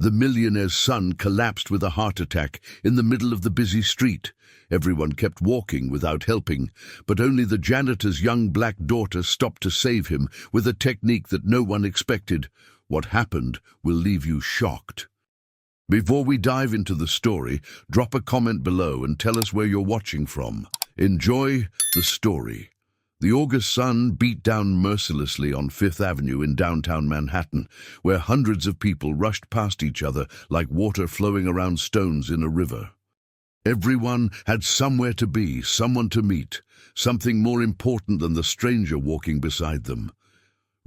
The millionaire's son collapsed with a heart attack in the middle of the busy street. Everyone kept walking without helping, but only the janitor's young black daughter stopped to save him with a technique that no one expected. What happened will leave you shocked. Before we dive into the story, drop a comment below and tell us where you're watching from. Enjoy the story. The August sun beat down mercilessly on Fifth Avenue in downtown Manhattan, where hundreds of people rushed past each other like water flowing around stones in a river. Everyone had somewhere to be, someone to meet, something more important than the stranger walking beside them.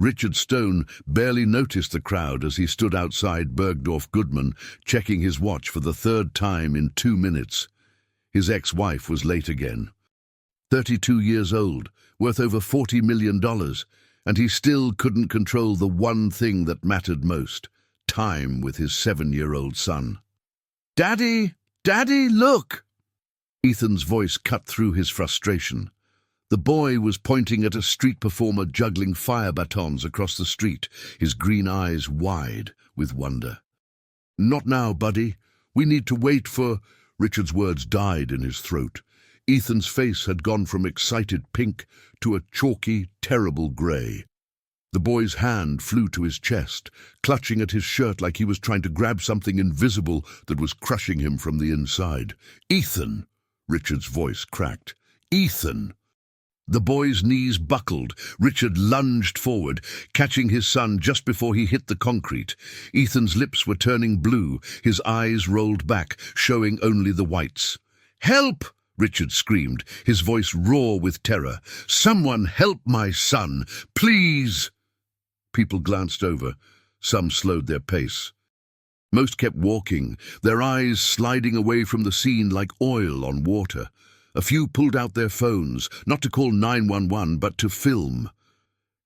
Richard Stone barely noticed the crowd as he stood outside Bergdorf Goodman, checking his watch for the third time in 2 minutes. His ex-wife was late again. 32 years old, worth over $40 million, and he still couldn't control the one thing that mattered most: time with his 7-year-old son. "Daddy! Daddy, look!" Ethan's voice cut through his frustration. The boy was pointing at a street performer juggling fire batons across the street, his green eyes wide with wonder. "Not now, buddy. We need to wait for—" Richard's words died in his throat. Ethan's face had gone from excited pink to a chalky, terrible grey. The boy's hand flew to his chest, clutching at his shirt like he was trying to grab something invisible that was crushing him from the inside. "Ethan!" Richard's voice cracked. "Ethan!" The boy's knees buckled. Richard lunged forward, catching his son just before he hit the concrete. Ethan's lips were turning blue, his eyes rolled back, showing only the whites. "Help!" Richard screamed, his voice raw with terror. "Someone help my son, please!" People glanced over. Some slowed their pace. Most kept walking, their eyes sliding away from the scene like oil on water. A few pulled out their phones, not to call 911, but to film.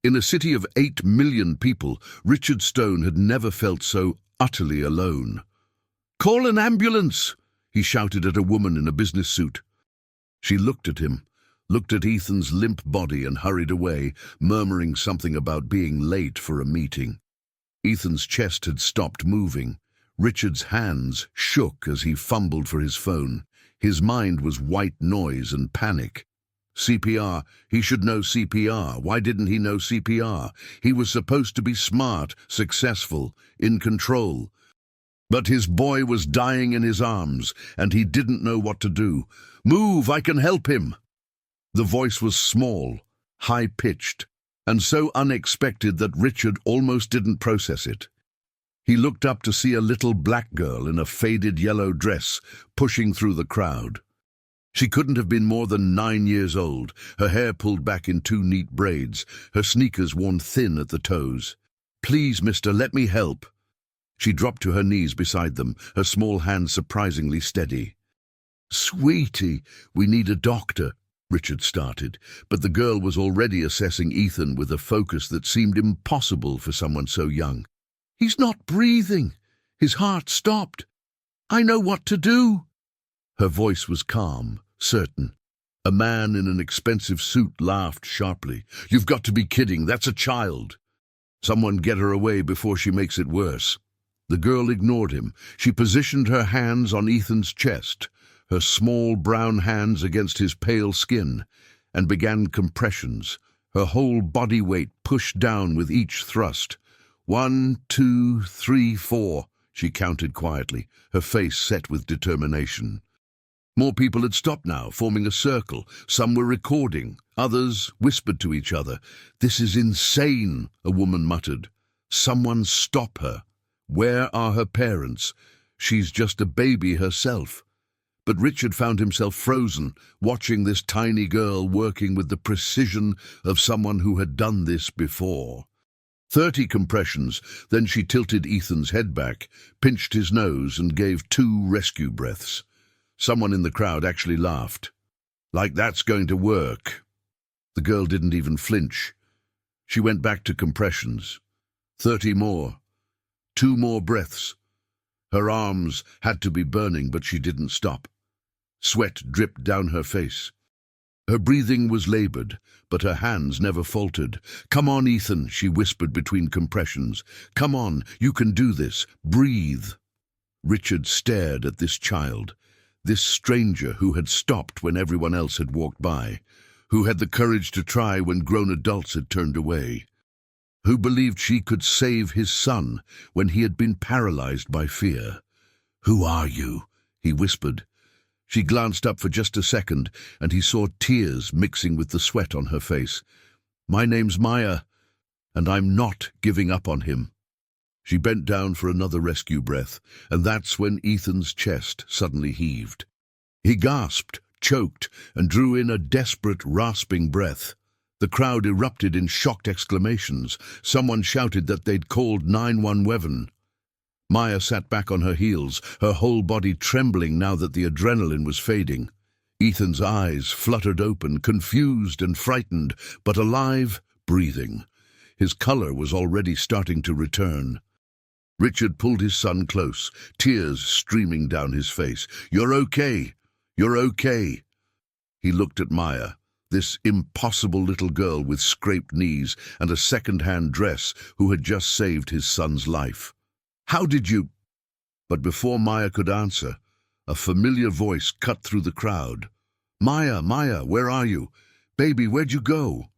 In a city of 8 million people, Richard Stone had never felt so utterly alone. "Call an ambulance!" he shouted at a woman in a business suit. She looked at him, looked at Ethan's limp body and hurried away, murmuring something about being late for a meeting. Ethan's chest had stopped moving. Richard's hands shook as he fumbled for his phone. His mind was white noise and panic. CPR. He should know CPR. Why didn't he know CPR? He was supposed to be smart, successful, in control. But his boy was dying in his arms, and he didn't know what to do. "Move, I can help him!" The voice was small, high-pitched, and so unexpected that Richard almost didn't process it. He looked up to see a little black girl in a faded yellow dress pushing through the crowd. She couldn't have been more than 9 years old, her hair pulled back in 2 neat braids, her sneakers worn thin at the toes. "Please, mister, let me help." She dropped to her knees beside them, her small hands surprisingly steady. "Sweetie, we need a doctor," Richard started, but the girl was already assessing Ethan with a focus that seemed impossible for someone so young. "He's not breathing. His heart stopped. I know what to do." Her voice was calm, certain. A man in an expensive suit laughed sharply. "You've got to be kidding. That's a child. Someone get her away before she makes it worse." The girl ignored him. She positioned her hands on Ethan's chest, her small brown hands against his pale skin, and began compressions, her whole body weight pushed down with each thrust. 1, 2, 3, 4, she counted quietly, her face set with determination. More people had stopped now, forming a circle. Some were recording. Others whispered to each other. "This is insane," a woman muttered. "Someone stop her. Where are her parents? She's just a baby herself." But Richard found himself frozen, watching this tiny girl working with the precision of someone who had done this before. 30 compressions, then she tilted Ethan's head back, pinched his nose, and gave 2 rescue breaths. Someone in the crowd actually laughed. "Like that's going to work." The girl didn't even flinch. She went back to compressions. 30 more. 2 more breaths. Her arms had to be burning, but she didn't stop. Sweat dripped down her face. Her breathing was labored, but her hands never faltered. "Come on, Ethan," she whispered between compressions. "Come on, you can do this. Breathe." Richard stared at this child, this stranger who had stopped when everyone else had walked by, who had the courage to try when grown adults had turned away, who believed she could save his son when he had been paralyzed by fear. "Who are you?" he whispered. She glanced up for just a second, and he saw tears mixing with the sweat on her face. "My name's Maya, and I'm not giving up on him." She bent down for another rescue breath, and that's when Ethan's chest suddenly heaved. He gasped, choked, and drew in a desperate, rasping breath. The crowd erupted in shocked exclamations. Someone shouted that they'd called 911. Maya sat back on her heels, her whole body trembling now that the adrenaline was fading. Ethan's eyes fluttered open, confused and frightened, but alive, breathing. His color was already starting to return. Richard pulled his son close, tears streaming down his face. "You're okay. You're okay." He looked at Maya, this impossible little girl with scraped knees and a second-hand dress who had just saved his son's life. "How did you—" But before Maya could answer, a familiar voice cut through the crowd. "Maya, Maya, where are you? Baby, where'd you go?"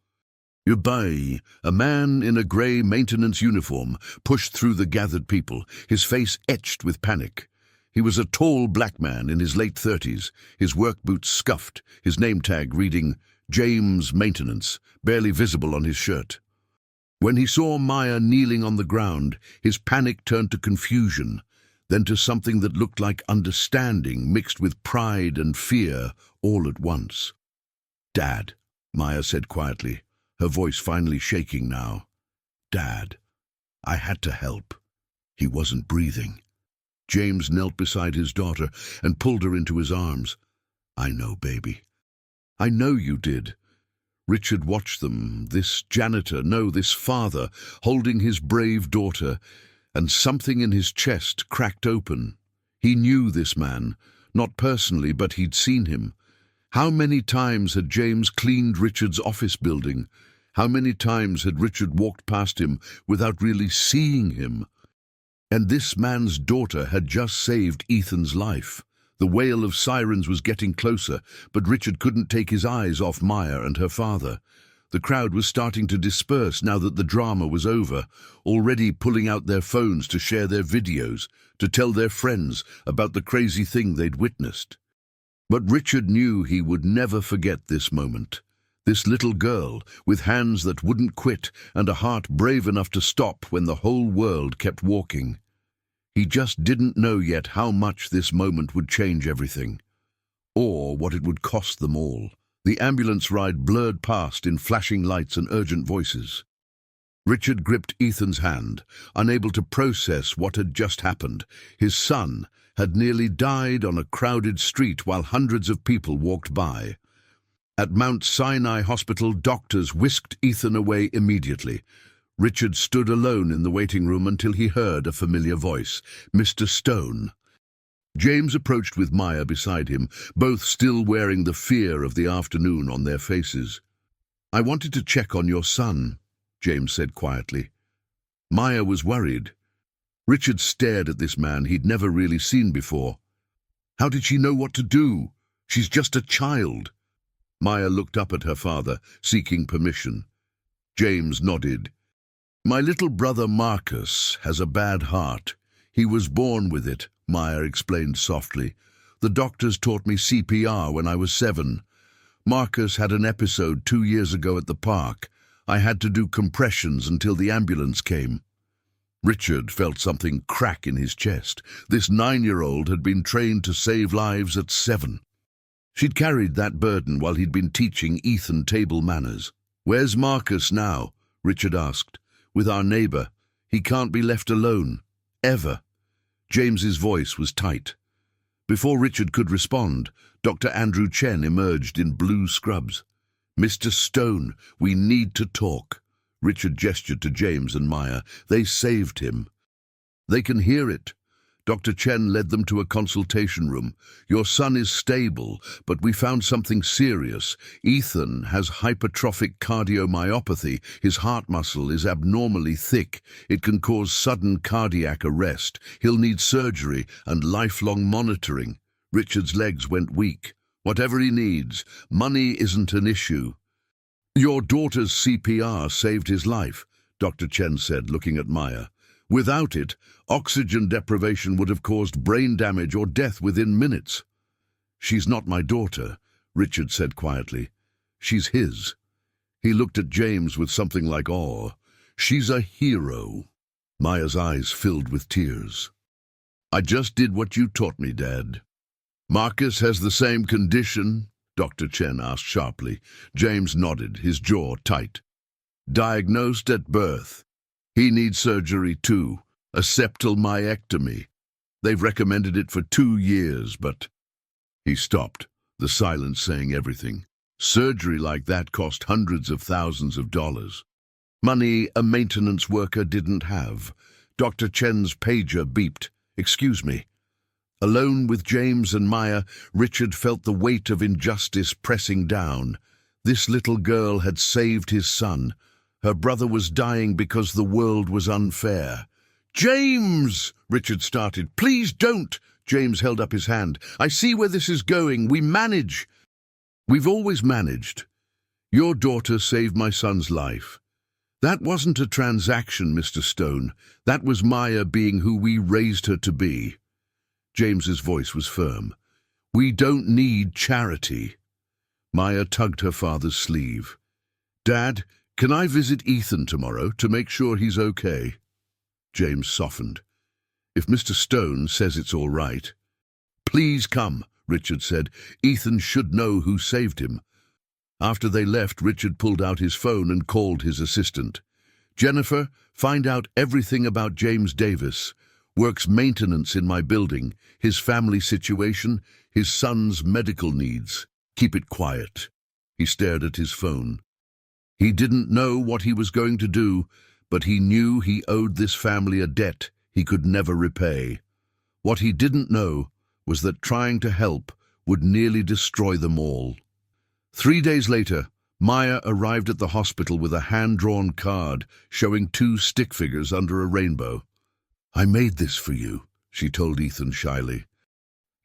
Yubai, a man in a grey maintenance uniform, pushed through the gathered people, his face etched with panic. He was a tall black man in his late 30s, his work boots scuffed, his name tag reading James Maintenance, barely visible on his shirt. When he saw Maya kneeling on the ground, his panic turned to confusion, then to something that looked like understanding mixed with pride and fear all at once. "Dad," Maya said quietly, her voice finally shaking now. "Dad, I had to help. He wasn't breathing." James knelt beside his daughter and pulled her into his arms. "I know, baby. I know you did." Richard watched them, this janitor, no, this father, holding his brave daughter, and something in his chest cracked open. He knew this man, not personally, but he'd seen him. How many times had James cleaned Richard's office building? How many times had Richard walked past him without really seeing him? And this man's daughter had just saved Ethan's life. The wail of sirens was getting closer, but Richard couldn't take his eyes off Maya and her father. The crowd was starting to disperse now that the drama was over, already pulling out their phones to share their videos, to tell their friends about the crazy thing they'd witnessed. But Richard knew he would never forget this moment. This little girl, with hands that wouldn't quit and a heart brave enough to stop when the whole world kept walking. He just didn't know yet how much this moment would change everything, or what it would cost them all. The ambulance ride blurred past in flashing lights and urgent voices. Richard gripped Ethan's hand, unable to process what had just happened. His son had nearly died on a crowded street while hundreds of people walked by. At Mount Sinai Hospital, doctors whisked Ethan away immediately. Richard stood alone in the waiting room until he heard a familiar voice, "Mr. Stone." James approached with Maya beside him, both still wearing the fear of the afternoon on their faces. "I wanted to check on your son," James said quietly. Maya was worried. Richard stared at this man he'd never really seen before. "How did she know what to do? She's just a child." Maya looked up at her father, seeking permission. James nodded. "My little brother Marcus has a bad heart. He was born with it," Maya explained softly. "The doctors taught me CPR when I was 7. Marcus had an episode 2 years ago at the park. I had to do compressions until the ambulance came." Richard felt something crack in his chest. This 9-year-old had been trained to save lives at 7. She'd carried that burden while he'd been teaching Ethan table manners. "Where's Marcus now?" Richard asked. "With our neighbor. He can't be left alone. Ever." James's voice was tight. Before Richard could respond, Dr. Andrew Chen emerged in blue scrubs. "Mr. Stone, we need to talk." Richard gestured to James and Maya. "They saved him. They can hear it." Dr. Chen led them to a consultation room. Your son is stable, but we found something serious. Ethan has hypertrophic cardiomyopathy. His heart muscle is abnormally thick. It can cause sudden cardiac arrest. He'll need surgery and lifelong monitoring. Richard's legs went weak. Whatever he needs, money isn't an issue. Your daughter's CPR saved his life, Dr. Chen said, looking at Maya. Without it, oxygen deprivation would have caused brain damage or death within minutes. She's not my daughter, Richard said quietly. She's his. He looked at James with something like awe. She's a hero. Maya's eyes filled with tears. I just did what you taught me, Dad. Marcus has the same condition? Dr. Chen asked sharply. James nodded, his jaw tight. Diagnosed at birth. He needs surgery too, a septal myectomy. They've recommended it for 2 years, but... He stopped, the silence saying everything. Surgery like that cost hundreds of thousands of dollars. Money a maintenance worker didn't have. Dr. Chen's pager beeped. Excuse me. Alone with James and Maya, Richard felt the weight of injustice pressing down. This little girl had saved his son. Her brother was dying because the world was unfair. James! Richard started. Please don't! James held up his hand. I see where this is going. We manage. We've always managed. Your daughter saved my son's life. That wasn't a transaction, Mr. Stone. That was Maya being who we raised her to be. James's voice was firm. We don't need charity. Maya tugged her father's sleeve. Dad, can I visit Ethan tomorrow to make sure he's okay? James softened. If Mr. Stone says it's all right. Please come, Richard said. Ethan should know who saved him. After they left, Richard pulled out his phone and called his assistant. Jennifer, find out everything about James Davis. Works maintenance in my building, his family situation, his son's medical needs. Keep it quiet. He stared at his phone. He didn't know what he was going to do, but he knew he owed this family a debt he could never repay. What he didn't know was that trying to help would nearly destroy them all. 3 days later, Maya arrived at the hospital with a hand-drawn card showing 2 stick figures under a rainbow. I made this for you, she told Ethan shyly.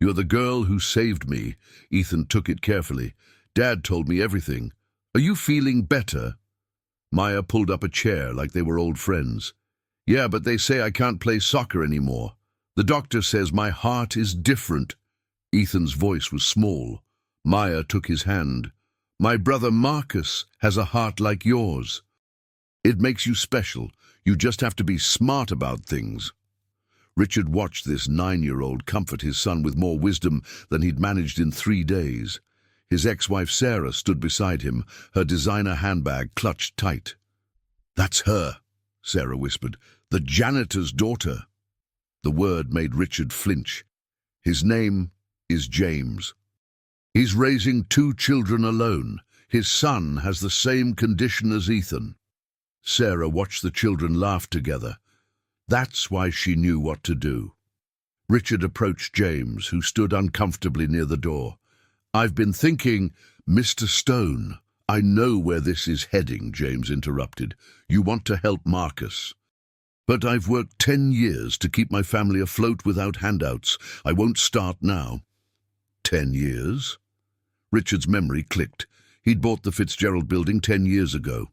You're the girl who saved me. Ethan took it carefully. Dad told me everything. Are you feeling better? Maya pulled up a chair like they were old friends. Yeah, but they say I can't play soccer anymore. The doctor says my heart is different. Ethan's voice was small. Maya took his hand. My brother Marcus has a heart like yours. It makes you special. You just have to be smart about things. Richard watched this 9-year-old comfort his son with more wisdom than he'd managed in 3 days. His ex-wife Sarah stood beside him, her designer handbag clutched tight. That's her, Sarah whispered, the janitor's daughter. The word made Richard flinch. His name is James. He's raising 2 children alone. His son has the same condition as Ethan. Sarah watched the children laugh together. That's why she knew what to do. Richard approached James, who stood uncomfortably near the door. I've been thinking, Mr. Stone. I know where this is heading, James interrupted. You want to help Marcus. But I've worked 10 years to keep my family afloat without handouts. I won't start now. 10 years? Richard's memory clicked. He'd bought the Fitzgerald building 10 years ago.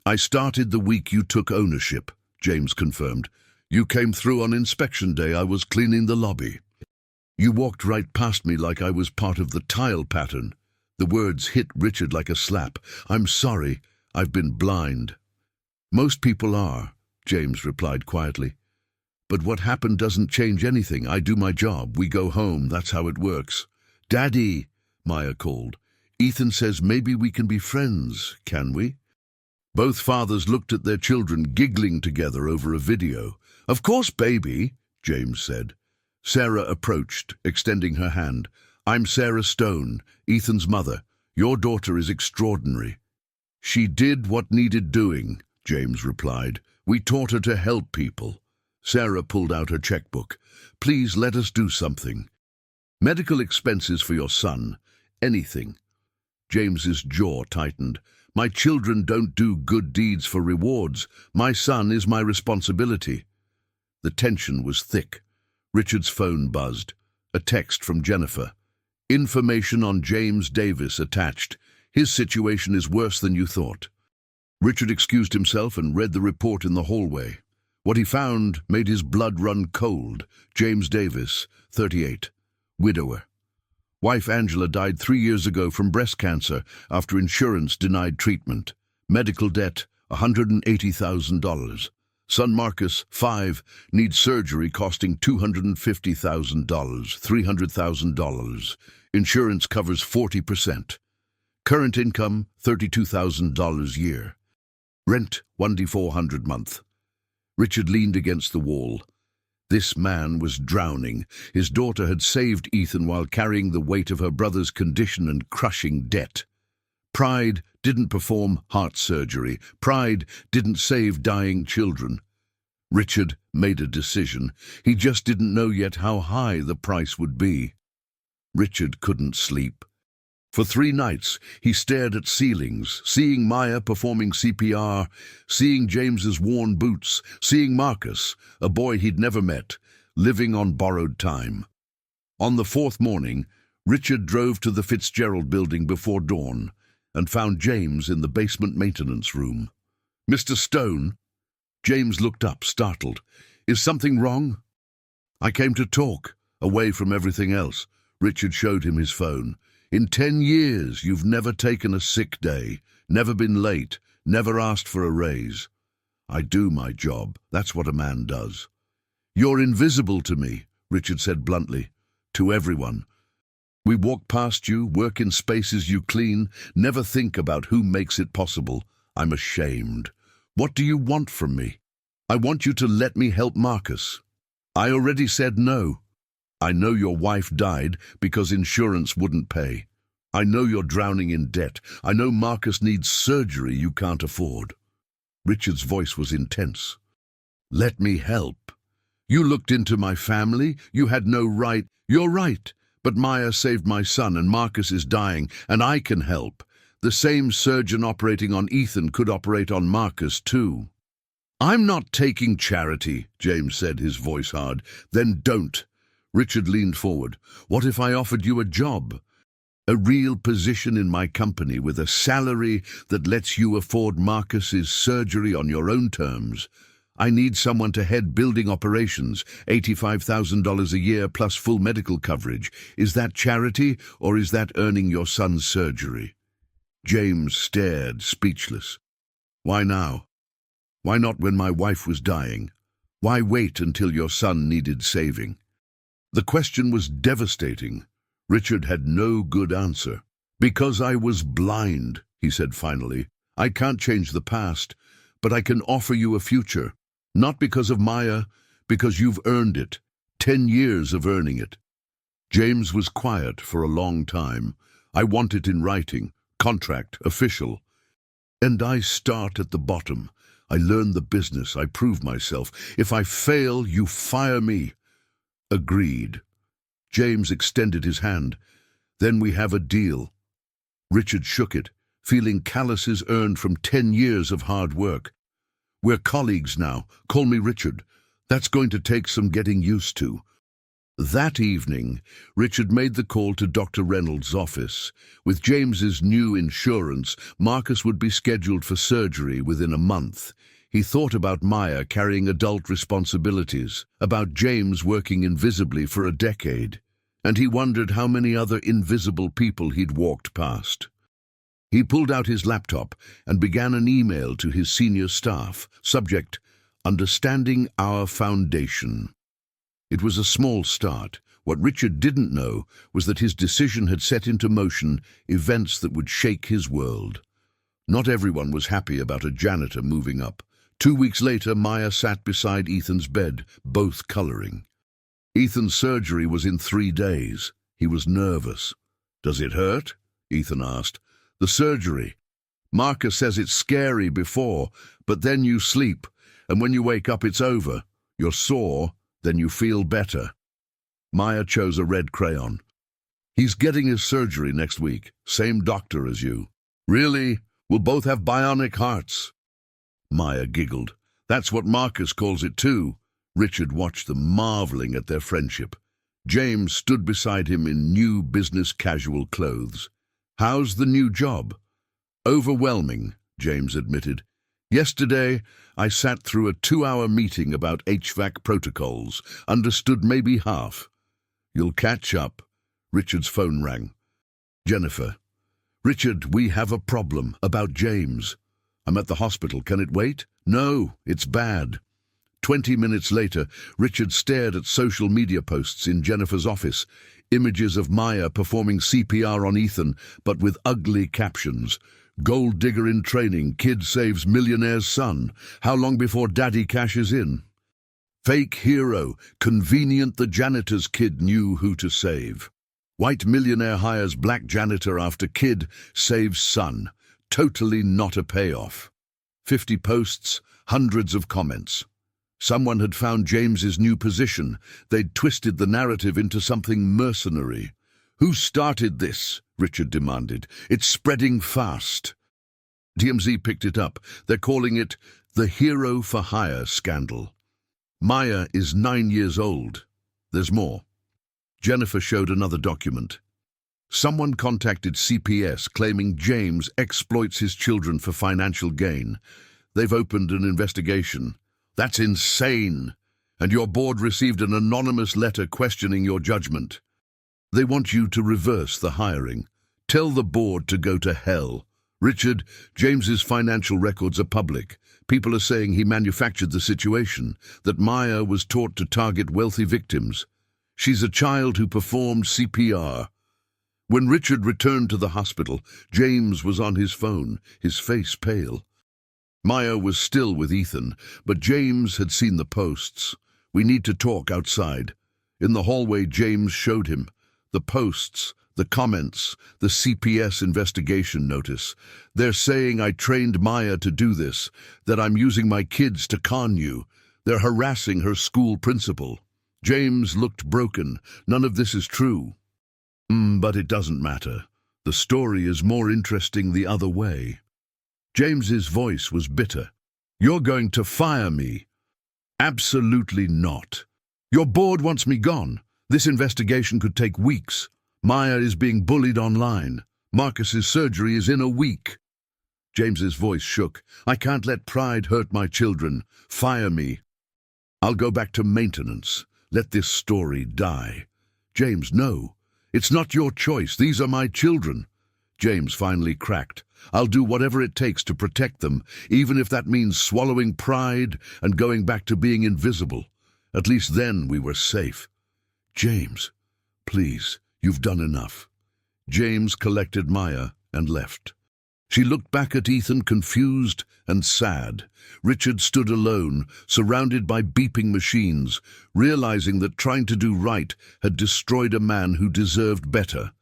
I started the week you took ownership, James confirmed. You came through on inspection day. I was cleaning the lobby. You walked right past me like I was part of the tile pattern. The words hit Richard like a slap. I'm sorry, I've been blind. Most people are, James replied quietly. But what happened doesn't change anything. I do my job. We go home. That's how it works. Daddy, Maya called. Ethan says maybe we can be friends, can we? Both fathers looked at their children giggling together over a video. Of course, baby, James said. Sarah approached, extending her hand. I'm Sarah Stone, Ethan's mother. Your daughter is extraordinary. She did what needed doing, James replied. We taught her to help people. Sarah pulled out her checkbook. "Please let us do something. Medical expenses for your son. Anything." James's jaw tightened. "My children don't do good deeds for rewards. My son is my responsibility." The tension was thick. Richard's phone buzzed. A text from Jennifer. "Information on James Davis attached. His situation is worse than you thought." Richard excused himself and read the report in the hallway. What he found made his blood run cold. James Davis, 38, widower. Wife Angela died 3 years ago from breast cancer after insurance denied treatment. Medical debt, $180,000. Son Marcus, 5, needs surgery costing $250,000, $300,000. Insurance covers 40%. Current income, $32,000 year. Rent, $1,400 month. Richard leaned against the wall. This man was drowning. His daughter had saved Ethan while carrying the weight of her brother's condition and crushing debt. Pride didn't perform heart surgery. Pride didn't save dying children. Richard made a decision. He just didn't know yet how high the price would be. Richard couldn't sleep. For 3 nights, he stared at ceilings, seeing Maya performing CPR, seeing James's worn boots, seeing Marcus, a boy he'd never met, living on borrowed time. On the 4th morning, Richard drove to the Fitzgerald building before dawn and found James in the basement maintenance room. "Mr. Stone?" James looked up, startled. "Is something wrong?" "I came to talk, away from everything else." Richard showed him his phone. "In 10 years, you've never taken a sick day, never been late, never asked for a raise." "I do my job. That's what a man does." "You're invisible to me," Richard said bluntly. "To everyone. We walk past you, work in spaces you clean, never think about who makes it possible. I'm ashamed. What do you want from me?" "I want you to let me help Marcus." "I already said no." "I know your wife died because insurance wouldn't pay. I know you're drowning in debt. I know Marcus needs surgery you can't afford." Richard's voice was intense. "Let me help. You looked into my family. You had no right." "You're right. But Maya saved my son and Marcus is dying, and I can help. The same surgeon operating on Ethan could operate on Marcus too." "I'm not taking charity," James said, his voice hard. "Then don't." Richard leaned forward. "What if I offered you a job? A real position in my company with a salary that lets you afford Marcus's surgery on your own terms. I need someone to head building operations, $85,000 a year plus full medical coverage. Is that charity or is that earning your son's surgery?" James stared, speechless. "Why now? Why not when my wife was dying? Why wait until your son needed saving?" The question was devastating. Richard had no good answer. "Because I was blind," he said finally. "I can't change the past, but I can offer you a future. Not because of Maya, because you've earned it. 10 years of earning it." James was quiet for a long time. "I want it in writing, contract, official. And I start at the bottom. I learn the business, I prove myself. If I fail, you fire me." "Agreed." James extended his hand. "Then we have a deal." Richard shook it, feeling calluses earned from 10 years of hard work. "We're colleagues now. Call me Richard. That's going to take some getting used to." That evening, Richard made the call to Dr. Reynolds' office. With James's new insurance, Marcus would be scheduled for surgery within a month. He thought about Maya carrying adult responsibilities, about James working invisibly for a decade, and he wondered how many other invisible people he'd walked past. He pulled out his laptop and began an email to his senior staff. Subject, "Understanding Our Foundation." It was a small start. What Richard didn't know was that his decision had set into motion events that would shake his world. Not everyone was happy about a janitor moving up. 2 weeks later, Maya sat beside Ethan's bed, both coloring. Ethan's surgery was in 3 days. He was nervous. "Does it hurt?" Ethan asked. "The surgery. Marcus says it's scary before, but then you sleep, and when you wake up it's over. You're sore, then you feel better. Maya chose a red crayon. He's getting his surgery next week. Same doctor as you. Really? We'll both have bionic hearts. Maya giggled. That's what Marcus calls it too. Richard watched them, marveling at their friendship. James stood beside him in new business casual clothes. How's the new job? Overwhelming, James admitted. Yesterday, I sat through a 2-hour meeting about HVAC protocols, understood maybe half. You'll catch up. Richard's phone rang. Jennifer. Richard, we have a problem about James. I'm at the hospital. Can it wait? No, it's bad. 20 minutes later, Richard stared at social media posts in Jennifer's office, images of Maya performing CPR on Ethan, but with ugly captions. Gold digger in training, kid saves millionaire's son. How long before daddy cashes in? Fake hero, convenient the janitor's kid knew who to save. White millionaire hires black janitor after kid saves son. Totally not a payoff. 50 posts, hundreds of comments. Someone had found James's new position. They'd twisted the narrative into something mercenary. Who started this? Richard demanded. It's spreading fast. TMZ picked it up. They're calling it the hero for hire scandal. Maya is 9 years old. There's more. Jennifer showed another document. Someone contacted CPS claiming James exploits his children for financial gain. They've opened an investigation. That's insane. And your board received an anonymous letter questioning your judgment. They want you to reverse the hiring. Tell the board to go to hell. Richard, James's financial records are public. People are saying he manufactured the situation, that Maya was taught to target wealthy victims. She's a child who performed CPR. When Richard returned to the hospital, James was on his phone, his face pale. Maya was still with Ethan, but James had seen the posts. We need to talk outside. In the hallway, James showed him. The posts, the comments, the CPS investigation notice. They're saying I trained Maya to do this, that I'm using my kids to con you. They're harassing her school principal. James looked broken. None of this is true. But it doesn't matter. The story is more interesting the other way. James's voice was bitter. You're going to fire me. Absolutely not. Your board wants me gone. This investigation could take weeks. Maya is being bullied online. Marcus's surgery is in a week. James's voice shook. I can't let pride hurt my children. Fire me. I'll go back to maintenance. Let this story die. James, no. It's not your choice. These are my children. James finally cracked. I'll do whatever it takes to protect them, even if that means swallowing pride and going back to being invisible. At least then we were safe. James, please, you've done enough. James collected Maya and left. She looked back at Ethan, confused and sad. Richard stood alone, surrounded by beeping machines, realizing that trying to do right had destroyed a man who deserved better.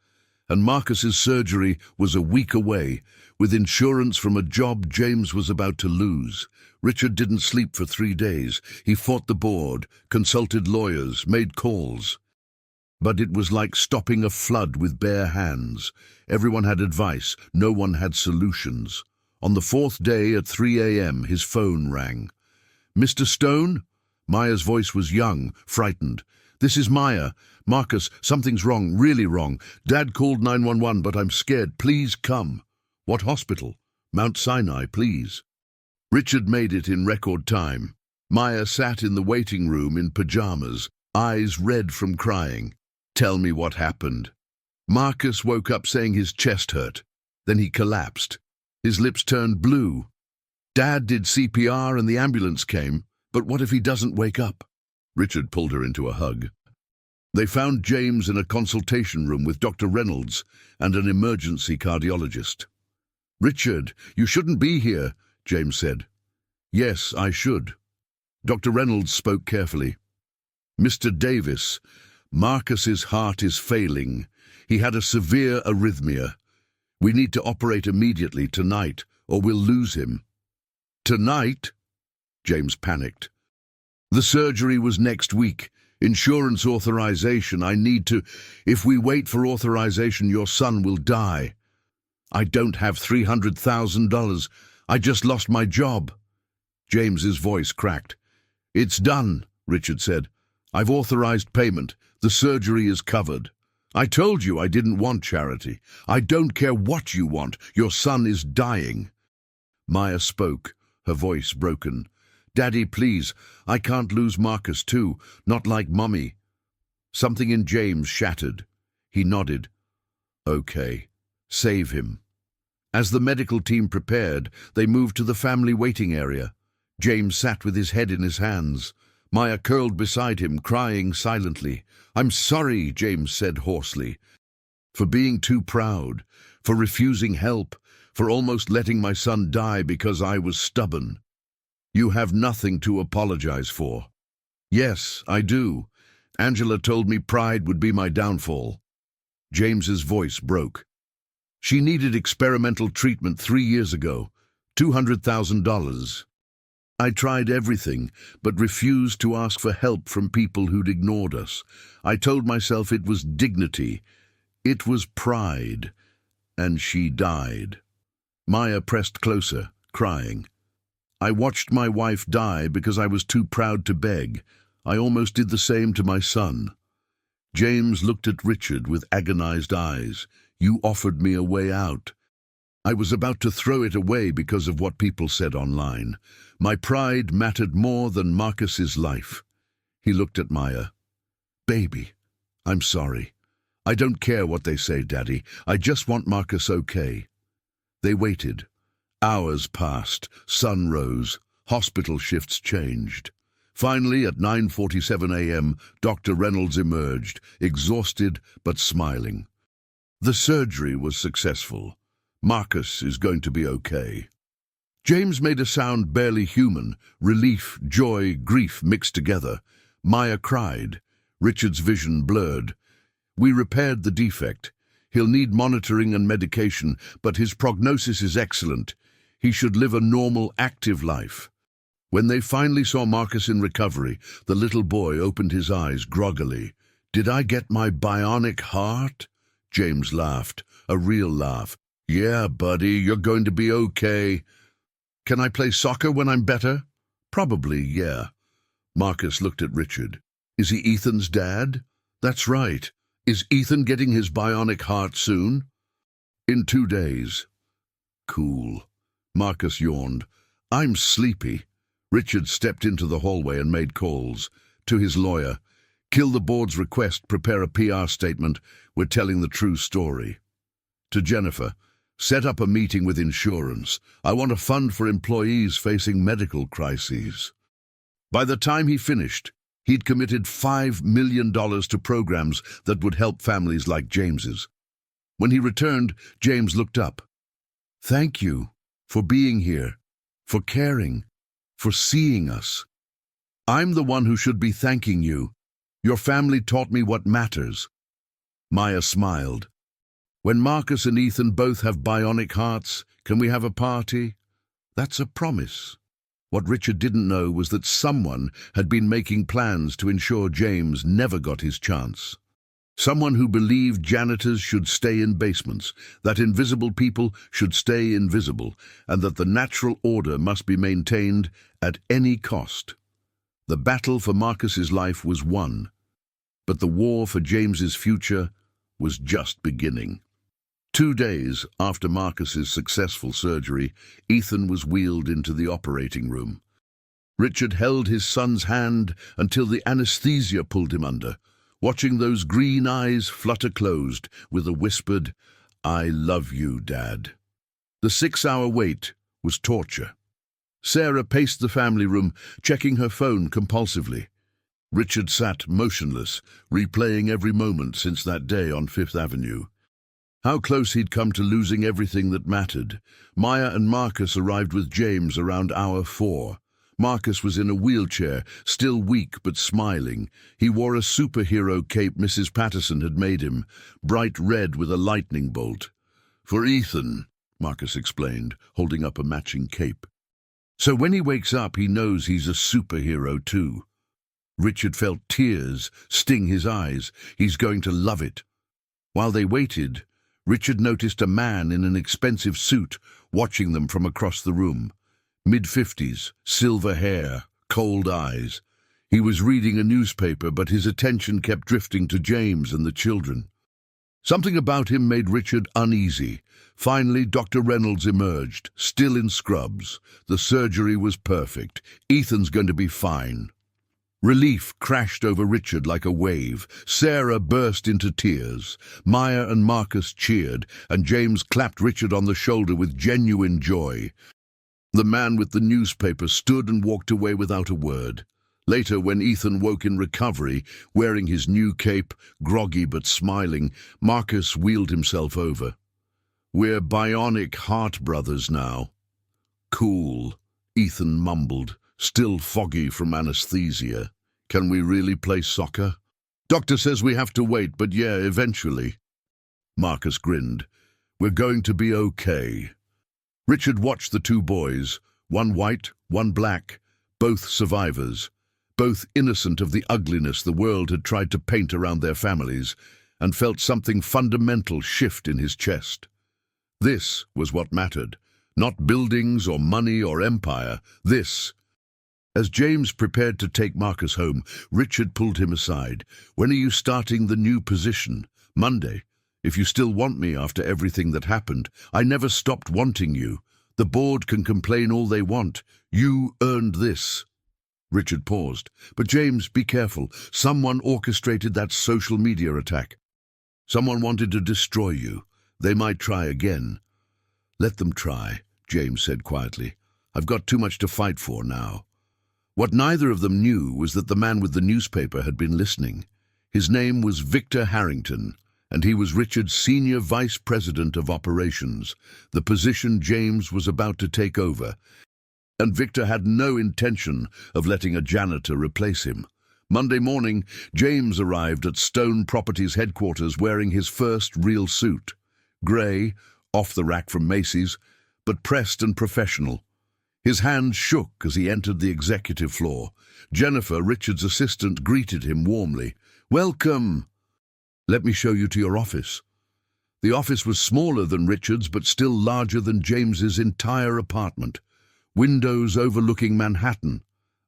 And Marcus's surgery was a week away, with insurance from a job James was about to lose. Richard didn't sleep for 3 days. He fought the board, consulted lawyers, made calls. But it was like stopping a flood with bare hands. Everyone had advice, no one had solutions. On the 4th day at 3 a.m., his phone rang. Mr. Stone? Maya's voice was young, frightened. This is Maya. Marcus, something's wrong, really wrong. Dad called 911, but I'm scared. Please come. What hospital? Mount Sinai, please. Richard made it in record time. Maya sat in the waiting room in pajamas, eyes red from crying. Tell me what happened. Marcus woke up saying his chest hurt. Then he collapsed. His lips turned blue. Dad did CPR and the ambulance came, but what if he doesn't wake up? Richard pulled her into a hug. They found James in a consultation room with Dr. Reynolds and an emergency cardiologist. Richard, you shouldn't be here, James said. Yes, I should. Dr. Reynolds spoke carefully. Mr. Davis, Marcus's heart is failing. He had a severe arrhythmia. We need to operate immediately tonight, or we'll lose him. Tonight? James panicked. The surgery was next week. Insurance authorization. If we wait for authorization, your son will die. I don't have $300,000. I just lost my job. James's voice cracked. It's done, Richard said. I've authorized payment. The surgery is covered. I told you I didn't want charity. I don't care what you want. Your son is dying. Maya spoke, her voice broken. Daddy, please, I can't lose Marcus too, not like Mummy. Something in James shattered. He nodded. Okay, save him. As the medical team prepared, they moved to the family waiting area. James sat with his head in his hands. Maya curled beside him, crying silently. I'm sorry, James said hoarsely, for being too proud, for refusing help, for almost letting my son die because I was stubborn. You have nothing to apologize for. Yes, I do. Angela told me pride would be my downfall. James's voice broke. She needed experimental treatment 3 years ago, $200,000. I tried everything, but refused to ask for help from people who'd ignored us. I told myself it was dignity. It was pride. And she died. Maya pressed closer, crying. I watched my wife die because I was too proud to beg. I almost did the same to my son. James looked at Richard with agonized eyes. You offered me a way out. I was about to throw it away because of what people said online. My pride mattered more than Marcus's life. He looked at Maya. Baby, I'm sorry. I don't care what they say, Daddy. I just want Marcus okay. They waited. Hours passed, sun rose, hospital shifts changed. Finally, at 9:47 a.m., Dr. Reynolds emerged, exhausted but smiling. The surgery was successful. Marcus is going to be okay. James made a sound barely human, relief, joy, grief mixed together. Maya cried. Richard's vision blurred. We repaired the defect. He'll need monitoring and medication, but his prognosis is excellent. He should live a normal, active life. When they finally saw Marcus in recovery, the little boy opened his eyes groggily. Did I get my bionic heart? James laughed, a real laugh. Yeah, buddy, you're going to be okay. Can I play soccer when I'm better? Probably, yeah. Marcus looked at Richard. Is he Ethan's dad? That's right. Is Ethan getting his bionic heart soon? In 2 days. Cool. Marcus yawned. I'm sleepy. Richard stepped into the hallway and made calls. To his lawyer. Kill the board's request, prepare a PR statement. We're telling the true story. To Jennifer. Set up a meeting with insurance. I want a fund for employees facing medical crises. By the time he finished, he'd committed $5 million to programs that would help families like James's. When he returned, James looked up. Thank you for being here, for caring, for seeing us. I'm the one who should be thanking you. Your family taught me what matters. Maya smiled. When Marcus and Ethan both have bionic hearts, can we have a party? That's a promise. What Richard didn't know was that someone had been making plans to ensure James never got his chance. Someone who believed janitors should stay in basements, that invisible people should stay invisible, and that the natural order must be maintained at any cost. The battle for Marcus's life was won, but the war for James's future was just beginning. 2 days after Marcus's successful surgery, Ethan was wheeled into the operating room. Richard held his son's hand until the anesthesia pulled him under, watching those green eyes flutter closed with a whispered, I love you, Dad. The 6-hour wait was torture. Sarah paced the family room, checking her phone compulsively. Richard sat motionless, replaying every moment since that day on Fifth Avenue. How close he'd come to losing everything that mattered. Maya and Marcus arrived with James around hour 4. Marcus was in a wheelchair, still weak but smiling. He wore a superhero cape Mrs. Patterson had made him, bright red with a lightning bolt. For Ethan, Marcus explained, holding up a matching cape. So when he wakes up, he knows he's a superhero too. Richard felt tears sting his eyes. He's going to love it. While they waited, Richard noticed a man in an expensive suit watching them from across the room. Mid-50s, silver hair, cold eyes. He was reading a newspaper, but his attention kept drifting to James and the children. Something about him made Richard uneasy. Finally, Dr. Reynolds emerged, still in scrubs. The surgery was perfect. Ethan's going to be fine. Relief crashed over Richard like a wave. Sarah burst into tears. Maya and Marcus cheered, and James clapped Richard on the shoulder with genuine joy. The man with the newspaper stood and walked away without a word. Later, when Ethan woke in recovery, wearing his new cape, groggy but smiling, Marcus wheeled himself over. "We're bionic heart brothers now." "Cool," Ethan mumbled, still foggy from anesthesia. "Can we really play soccer?" "Doctor says we have to wait, but yeah, eventually." Marcus grinned. "We're going to be okay." Richard watched the two boys, one white, one black, both survivors, both innocent of the ugliness the world had tried to paint around their families, and felt something fundamental shift in his chest. This was what mattered, not buildings or money or empire, this. As James prepared to take Marcus home, Richard pulled him aside. "When are you starting the new position?" "Monday. If you still want me after everything that happened. I never stopped wanting you. The board can complain all they want. You earned this." Richard paused. "But James, be careful. Someone orchestrated that social media attack. Someone wanted to destroy you. They might try again." "Let them try," James said quietly. "I've got too much to fight for now." What neither of them knew was that the man with the newspaper had been listening. His name was Victor Harrington, and he was Richard's senior vice president of operations, the position James was about to take over. And Victor had no intention of letting a janitor replace him. Monday morning, James arrived at Stone Properties headquarters wearing his first real suit. Grey, off the rack from Macy's, but pressed and professional. His hands shook as he entered the executive floor. Jennifer, Richard's assistant, greeted him warmly. "Welcome." "Let me show you to your office." The office was smaller than Richard's, but still larger than James's entire apartment. Windows overlooking Manhattan,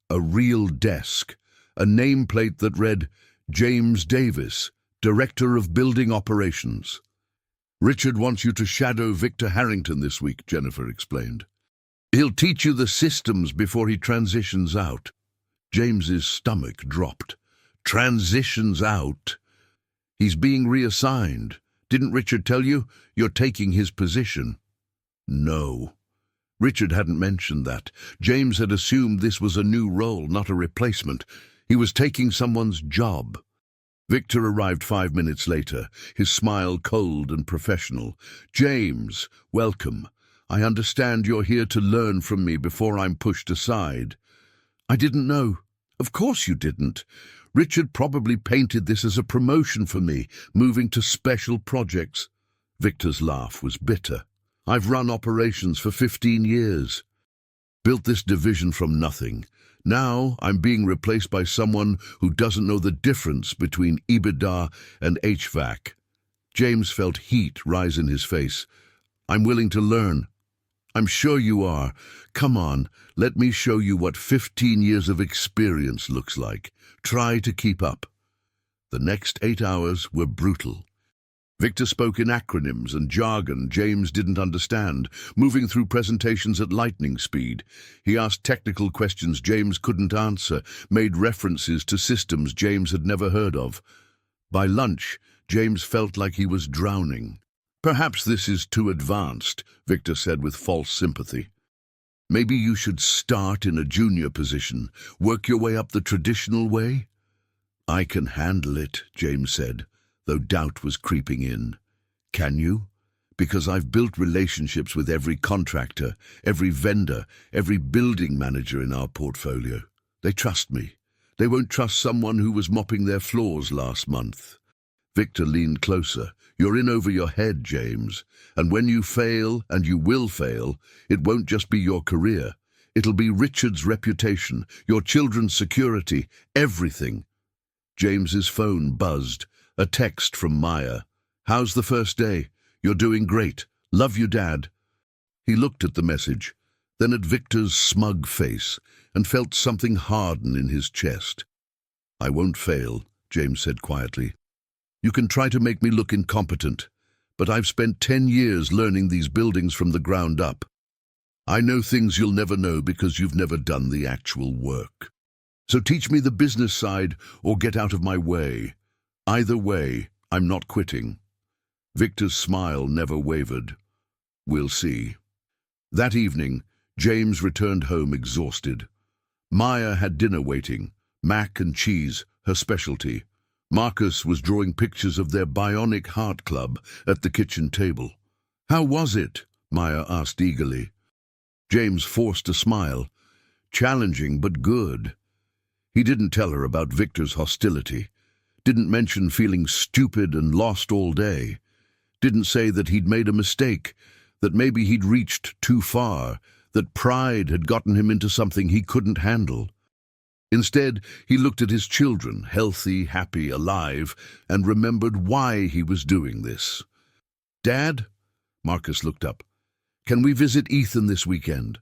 a real desk, a nameplate that read, "James Davis, Director of Building Operations." "Richard wants you to shadow Victor Harrington this week," Jennifer explained. "He'll teach you the systems before he transitions out." James's stomach dropped. "Transitions out?" "He's being reassigned. Didn't Richard tell you? You're taking his position." "No." Richard hadn't mentioned that. James had assumed this was a new role, not a replacement. He was taking someone's job. Victor arrived 5 minutes later, his smile cold and professional. "James, welcome. I understand you're here to learn from me before I'm pushed aside." "I didn't know." "Of course you didn't. Richard probably painted this as a promotion for me, moving to special projects." Victor's laugh was bitter. "I've run operations for 15 years. Built this division from nothing. Now I'm being replaced by someone who doesn't know the difference between EBITDA and HVAC." James felt heat rise in his face. "I'm willing to learn." "I'm sure you are. Come on, let me show you what 15 years of experience looks like. Try to keep up." The next 8 hours were brutal. Victor spoke in acronyms and jargon James didn't understand, moving through presentations at lightning speed. He asked technical questions James couldn't answer, made references to systems James had never heard of. By lunch, James felt like he was drowning. "Perhaps this is too advanced," Victor said with false sympathy. "Maybe you should start in a junior position, work your way up the traditional way?" "I can handle it," James said, though doubt was creeping in. "Can you?" "Because I've built relationships with every contractor, every vendor, every building manager in our portfolio. They trust me. They won't trust someone who was mopping their floors last month." Victor leaned closer. "You're in over your head, James. And when you fail, and you will fail, it won't just be your career. It'll be Richard's reputation, your children's security, everything. James's phone buzzed. A text from Maya. How's the first day? You're doing great. Love you, Dad. He looked at the message, then at Victor's smug face, and felt something harden in his chest. I won't fail, James said quietly. You can try to make me look incompetent, but I've spent 10 years learning these buildings from the ground up. I know things you'll never know because you've never done the actual work. So teach me the business side or get out of my way. Either way, I'm not quitting. Victor's smile never wavered. We'll see. That evening, James returned home exhausted. Maya had dinner waiting, mac and cheese, her specialty. Marcus was drawing pictures of their bionic heart club at the kitchen table. How was it? Maya asked eagerly. James forced a smile. Challenging, but good. He didn't tell her about Victor's hostility. Didn't mention feeling stupid and lost all day. Didn't say that he'd made a mistake, that maybe he'd reached too far, that pride had gotten him into something he couldn't handle. Instead, he looked at his children, healthy, happy, alive, and remembered why he was doing this. Dad? Marcus looked up. Can we visit Ethan this weekend?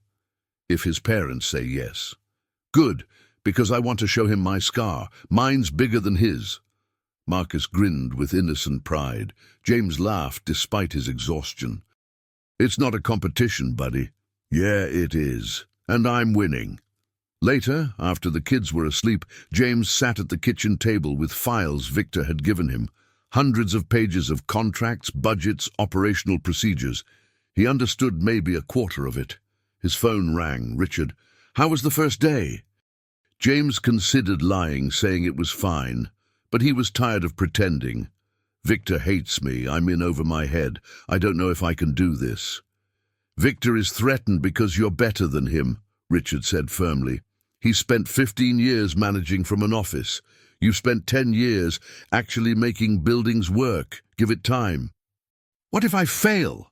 If his parents say yes. Good, because I want to show him my scar. Mine's bigger than his. Marcus grinned with innocent pride. James laughed despite his exhaustion. It's not a competition, buddy. Yeah, it is. And I'm winning. Later, after the kids were asleep, James sat at the kitchen table with files Victor had given him. Hundreds of pages of contracts, budgets, operational procedures. He understood maybe a quarter of it. His phone rang. Richard. How was the first day? James considered lying, saying it was fine, but he was tired of pretending. Victor hates me. I'm in over my head. I don't know if I can do this. Victor is threatened because you're better than him, Richard said firmly. He spent 15 years managing from an office. You've spent 10 years actually making buildings work. Give it time. What if I fail?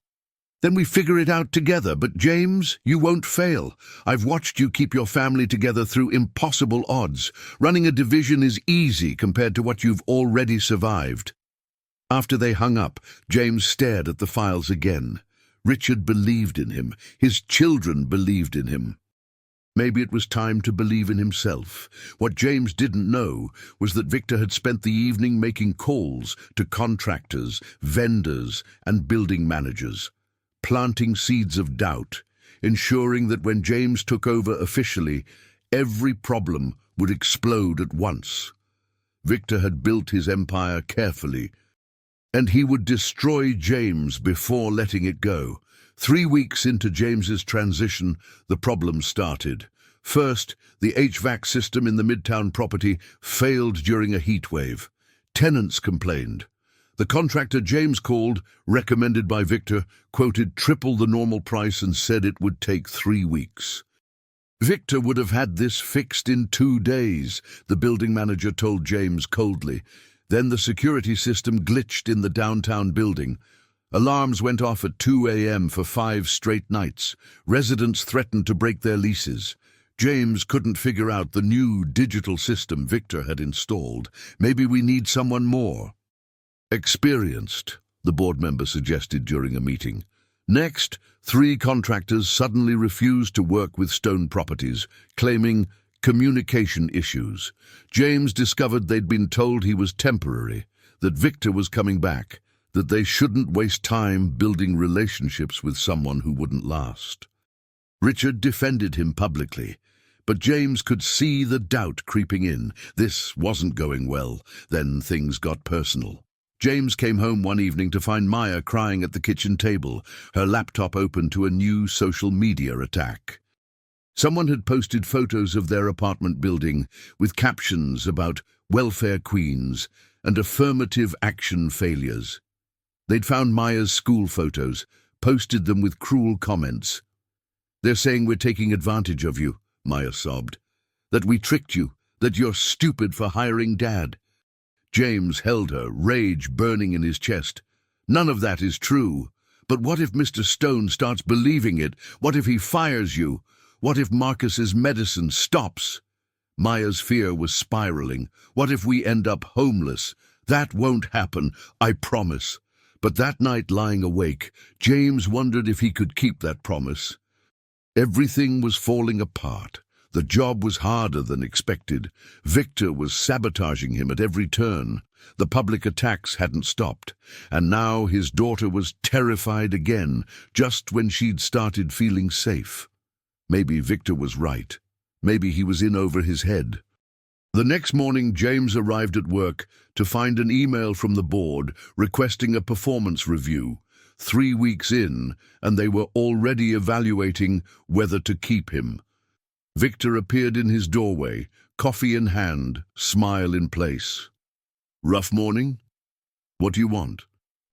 Then we figure it out together. But James, you won't fail. I've watched you keep your family together through impossible odds. Running a division is easy compared to what you've already survived. After they hung up, James stared at the files again. Richard believed in him. His children believed in him. Maybe it was time to believe in himself. What James didn't know was that Victor had spent the evening making calls to contractors, vendors, and building managers, planting seeds of doubt, ensuring that when James took over officially, every problem would explode at once. Victor had built his empire carefully, and he would destroy James before letting it go. 3 weeks into James's transition, the problems started. First, the HVAC system in the Midtown property failed during a heat wave. Tenants complained. The contractor James called, recommended by Victor, quoted triple the normal price and said it would take 3 weeks. Victor would have had this fixed in 2 days, the building manager told James coldly. Then the security system glitched in the downtown building. Alarms went off at 2 a.m. for 5 straight nights. Residents threatened to break their leases. James couldn't figure out the new digital system Victor had installed. Maybe we need someone more experienced, the board member suggested during a meeting. Next, 3 contractors suddenly refused to work with Stone Properties, claiming communication issues. James discovered they'd been told he was temporary, that Victor was coming back, that they shouldn't waste time building relationships with someone who wouldn't last. Richard defended him publicly, but James could see the doubt creeping in. This wasn't going well. Then things got personal. James came home one evening to find Maya crying at the kitchen table, her laptop open to a new social media attack. Someone had posted photos of their apartment building with captions about welfare queens and affirmative action failures. They'd found Maya's school photos, posted them with cruel comments. They're saying we're taking advantage of you, Maya sobbed. That we tricked you, that you're stupid for hiring Dad. James held her, rage burning in his chest. None of that is true. But what if Mr. Stone starts believing it? What if he fires you? What if Marcus's medicine stops? Maya's fear was spiraling. What if we end up homeless? That won't happen, I promise. But that night, lying awake, James wondered if he could keep that promise. Everything was falling apart. The job was harder than expected. Victor was sabotaging him at every turn. The public attacks hadn't stopped, and now his daughter was terrified again, just when she'd started feeling safe. Maybe Victor was right. Maybe he was in over his head. The next morning, James arrived at work to find an email from the board requesting a performance review. 3 weeks in, and they were already evaluating whether to keep him. Victor appeared in his doorway, coffee in hand, smile in place. Rough morning? What do you want?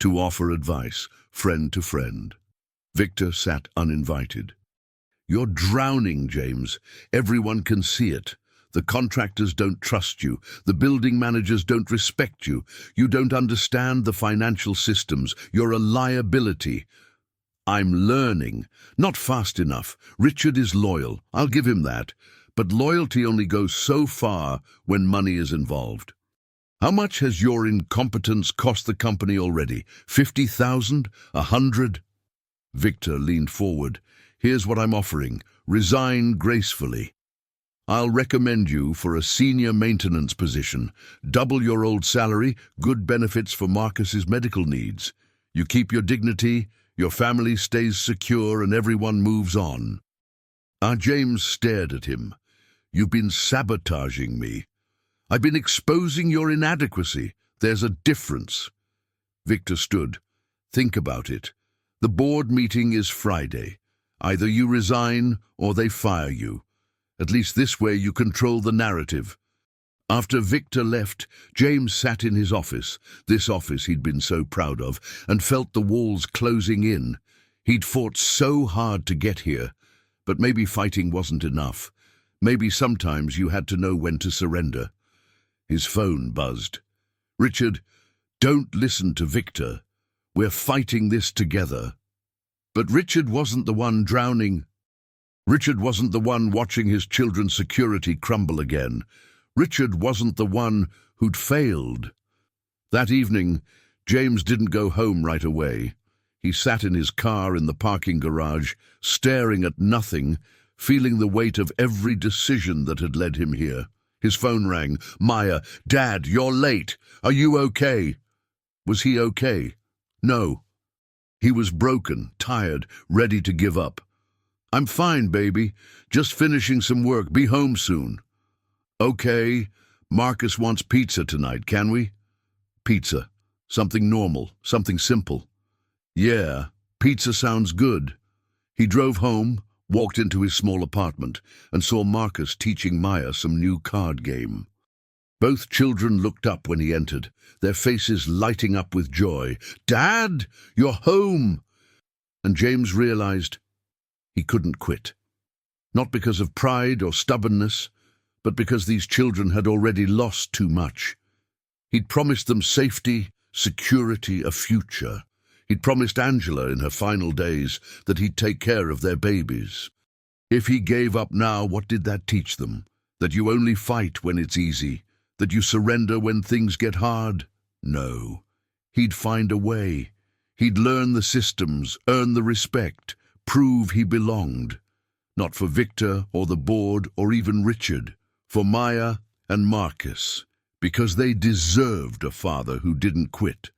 To offer advice, friend to friend. Victor sat uninvited. You're drowning, James. Everyone can see it. The contractors don't trust you. The building managers don't respect you. You don't understand the financial systems. You're a liability. I'm learning. Not fast enough. Richard is loyal. I'll give him that. But loyalty only goes so far when money is involved. How much has your incompetence cost the company already? 50,000? 100? Victor leaned forward. Here's what I'm offering. Resign gracefully. I'll recommend you for a senior maintenance position. Double your old salary, good benefits for Marcus's medical needs. You keep your dignity, your family stays secure, and everyone moves on. James stared at him. You've been sabotaging me. I've been exposing your inadequacy. There's a difference. Victor stood. Think about it. The board meeting is Friday. Either you resign or they fire you. At least this way you control the narrative. After Victor left, James sat in his office, this office he'd been so proud of, and felt the walls closing in. He'd fought so hard to get here, but maybe fighting wasn't enough. Maybe sometimes you had to know when to surrender. His phone buzzed. Richard, don't listen to Victor. We're fighting this together. But Richard wasn't the one drowning. Richard wasn't the one watching his children's security crumble again. Richard wasn't the one who'd failed. That evening, James didn't go home right away. He sat in his car in the parking garage, staring at nothing, feeling the weight of every decision that had led him here. His phone rang. Maya, Dad, you're late. Are you okay? Was he okay? No. He was broken, tired, ready to give up. I'm fine, baby. Just finishing some work. Be home soon. Okay. Marcus wants pizza tonight, can we? Pizza. Something normal, something simple. Yeah, pizza sounds good. He drove home, walked into his small apartment, and saw Marcus teaching Maya some new card game. Both children looked up when he entered, their faces lighting up with joy. Dad, you're home! And James realized he couldn't quit. Not because of pride or stubbornness, but because these children had already lost too much. He'd promised them safety, security, a future. He'd promised Angela in her final days that he'd take care of their babies. If he gave up now, what did that teach them? That you only fight when it's easy? That you surrender when things get hard? No. He'd find a way. He'd learn the systems, earn the respect, prove he belonged. Not for Victor or the board or even Richard. For Maya and Marcus. Because they deserved a father who didn't quit.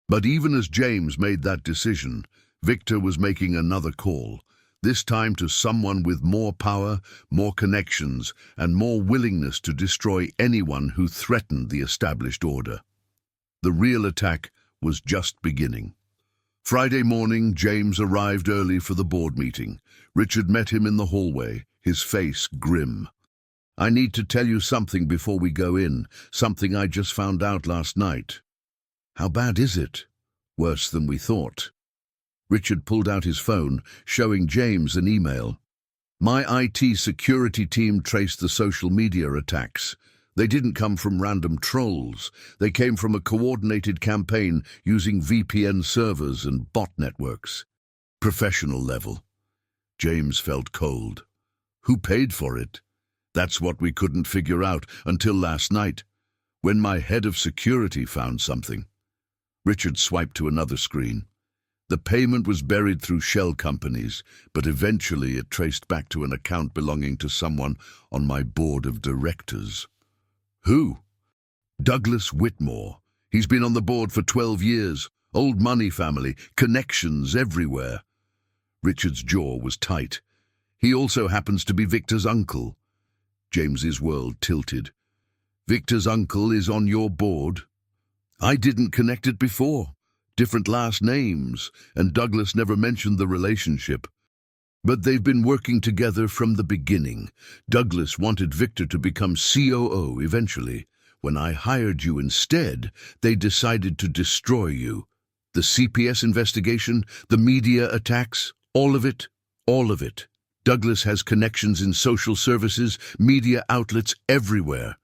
But even as James made that decision, Victor was making another call, this time to someone with more power, more connections, and more willingness to destroy anyone who threatened the established order. The real attack was just beginning. Friday morning, James arrived early for the board meeting. Richard met him in the hallway, his face grim. I need to tell you something before we go in, something I just found out last night. How bad is it? Worse than we thought. Richard pulled out his phone, showing James an email. My IT security team traced the social media attacks. They didn't come from random trolls. They came from a coordinated campaign using VPN servers and bot networks. Professional level. James felt cold. Who paid for it? That's what we couldn't figure out until last night, when my head of security found something. Richard swiped to another screen. The payment was buried through shell companies, but eventually it traced back to an account belonging to someone on my board of directors. Who? Douglas Whitmore. He's been on the board for 12 years. Old money family, connections everywhere. Richard's jaw was tight. He also happens to be Victor's uncle. James's world tilted. Victor's uncle is on your board? I didn't connect it before. Different last names, and Douglas never mentioned the relationship. But they've been working together from the beginning. Douglas wanted Victor to become COO eventually. When I hired you instead, they decided to destroy you. The CPS investigation, the media attacks, all of it, all of it. Douglas has connections in social services, media outlets everywhere.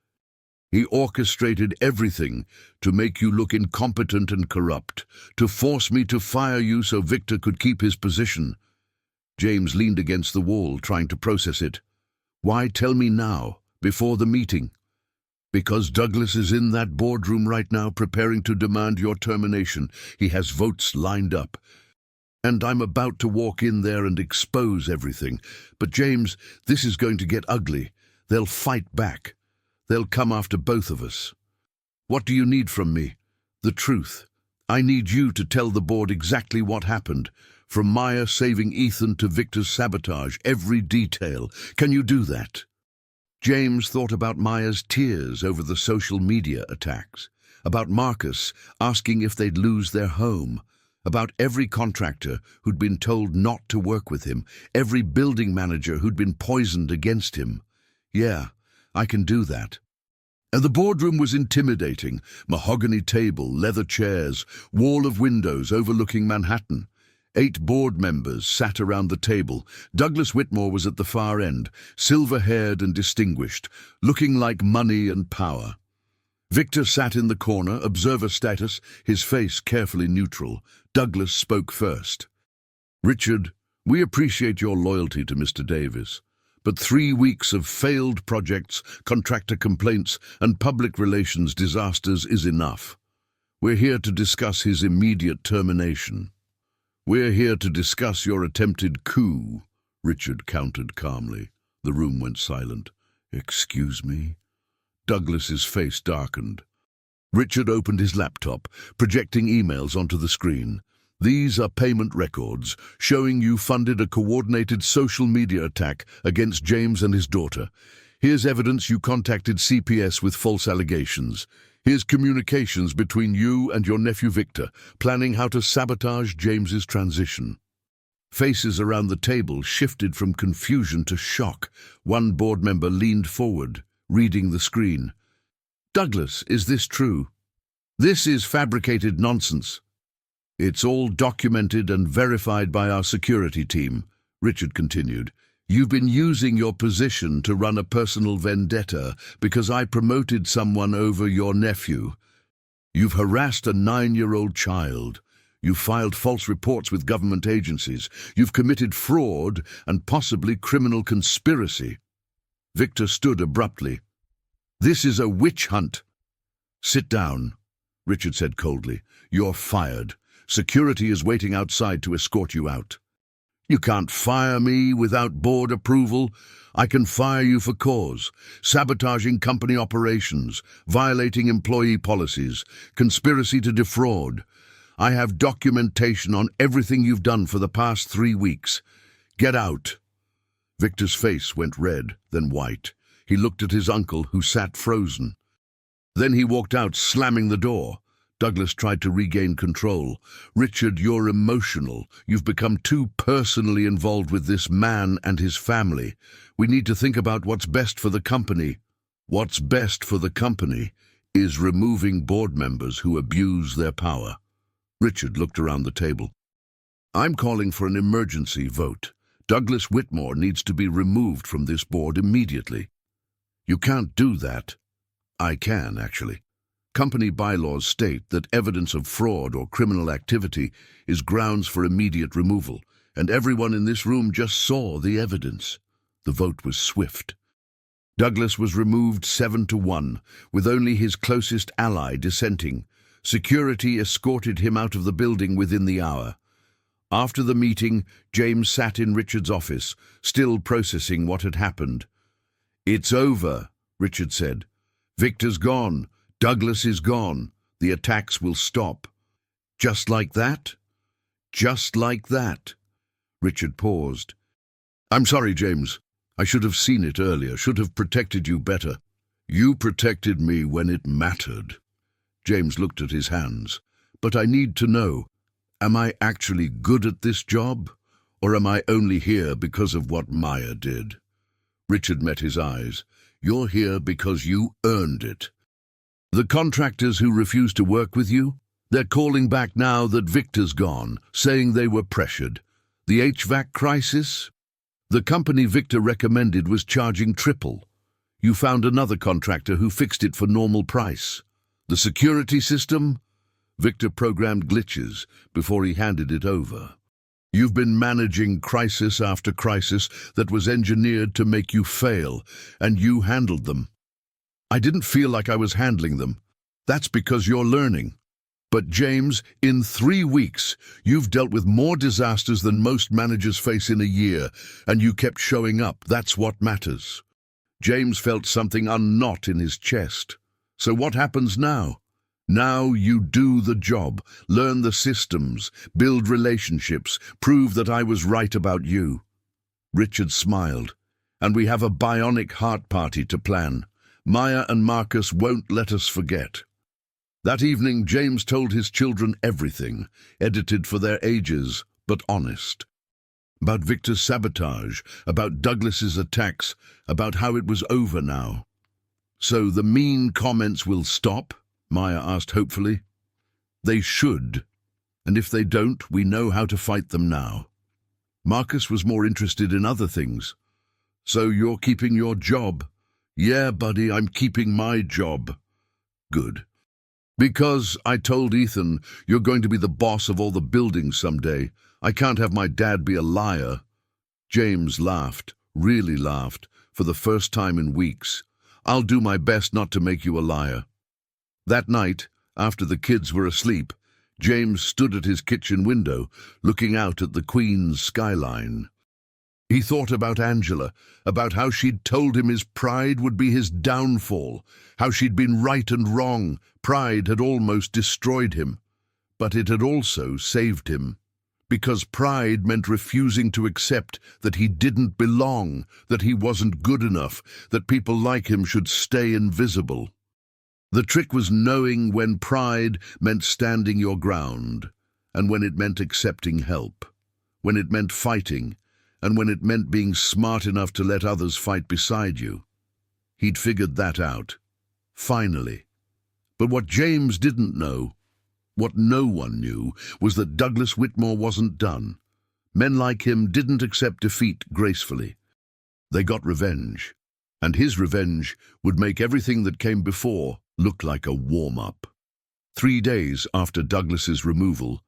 He orchestrated everything to make you look incompetent and corrupt, to force me to fire you so Victor could keep his position. James leaned against the wall, trying to process it. Why tell me now, before the meeting? Because Douglas is in that boardroom right now preparing to demand your termination. He has votes lined up. And I'm about to walk in there and expose everything. But James, this is going to get ugly. They'll fight back. They'll come after both of us. What do you need from me? The truth. I need you to tell the board exactly what happened. From Maya saving Ethan to Victor's sabotage, every detail. Can you do that? James thought about Maya's tears over the social media attacks, about Marcus asking if they'd lose their home, about every contractor who'd been told not to work with him, every building manager who'd been poisoned against him. Yeah, I can do that. And the boardroom was intimidating. Mahogany table, leather chairs, wall of windows overlooking Manhattan. 8 board members sat around the table. Douglas Whitmore was at the far end, silver-haired and distinguished, looking like money and power. Victor sat in the corner, observer status, his face carefully neutral. Douglas spoke first. Richard, we appreciate your loyalty to Mr. Davis, but 3 weeks of failed projects, contractor complaints, and public relations disasters is enough. We're here to discuss his immediate termination. We're here to discuss your attempted coup, Richard countered calmly. The room went silent. Excuse me? Douglas's face darkened. Richard opened his laptop, projecting emails onto the screen. These are payment records, showing you funded a coordinated social media attack against James and his daughter. Here's evidence you contacted CPS with false allegations. Here's communications between you and your nephew Victor, planning how to sabotage James's transition. Faces around the table shifted from confusion to shock. One board member leaned forward, reading the screen. Douglas, is this true? This is fabricated nonsense. It's all documented and verified by our security team, Richard continued. You've been using your position to run a personal vendetta because I promoted someone over your nephew. You've harassed a 9-year-old child. You've filed false reports with government agencies. You've committed fraud and possibly criminal conspiracy. Victor stood abruptly. This is a witch hunt. Sit down, Richard said coldly. You're fired. Security is waiting outside to escort you out. You can't fire me without board approval. I can fire you for cause: sabotaging company operations, violating employee policies, conspiracy to defraud. I have documentation on everything you've done for the past 3 weeks. Get out. Victor's face went red, then white. He looked at his uncle, who sat frozen. Then he walked out, slamming the door. Douglas tried to regain control. Richard, you're emotional. You've become too personally involved with this man and his family. We need to think about what's best for the company. What's best for the company is removing board members who abuse their power. Richard looked around the table. I'm calling for an emergency vote. Douglas Whitmore needs to be removed from this board immediately. You can't do that. I can, actually. Company bylaws state that evidence of fraud or criminal activity is grounds for immediate removal, and everyone in this room just saw the evidence. The vote was swift. Douglas was removed 7-1, with only his closest ally dissenting. Security escorted him out of the building within the hour. After the meeting, James sat in Richard's office, still processing what had happened. "It's over," Richard said. "Victor's gone. Douglas is gone. The attacks will stop." "Just like that?" "Just like that." Richard paused. "I'm sorry, James. I should have seen it earlier, should have protected you better." "You protected me when it mattered." James looked at his hands. "But I need to know, am I actually good at this job, or am I only here because of what Maya did?" Richard met his eyes. "You're here because you earned it. The contractors who refuse to work with you, they're calling back now that Victor's gone, saying they were pressured. The HVAC crisis? The company Victor recommended was charging triple. You found another contractor who fixed it for normal price. The security system? Victor programmed glitches before he handed it over. You've been managing crisis after crisis that was engineered to make you fail, and you handled them. I didn't feel like I was handling them. That's because you're learning. But James, in 3 weeks, you've dealt with more disasters than most managers face in a year, and you kept showing up. That's what matters. James felt something unknot in his chest. So what happens now? Now you do the job, learn the systems, build relationships, prove that I was right about you. Richard smiled. And we have a bionic heart party to plan. Maya and Marcus won't let us forget. That evening, James told his children everything, edited for their ages, but honest. About Victor's sabotage, about Douglas's attacks, about how it was over now. "So the mean comments will stop?" Maya asked hopefully. "They should, and if they don't, we know how to fight them now." Marcus was more interested in other things. "So you're keeping your job?" "Yeah, buddy, I'm keeping my job." "Good. Because I told Ethan you're going to be the boss of all the buildings someday. I can't have my dad be a liar." James laughed, really laughed, for the first time in weeks. "I'll do my best not to make you a liar." That night, after the kids were asleep, James stood at his kitchen window, looking out at the Queen's skyline. He thought about Angela, about how she'd told him his pride would be his downfall, how she'd been right and wrong. Pride had almost destroyed him, but it had also saved him. Because pride meant refusing to accept that he didn't belong, that he wasn't good enough, that people like him should stay invisible. The trick was knowing when pride meant standing your ground, and when it meant accepting help, when it meant fighting, and when it meant being smart enough to let others fight beside you. He'd figured that out. Finally. But what James didn't know, what no one knew, was that Douglas Whitmore wasn't done. Men like him didn't accept defeat gracefully. They got revenge, and his revenge would make everything that came before look like a warm-up. 3 days after Douglas's removal,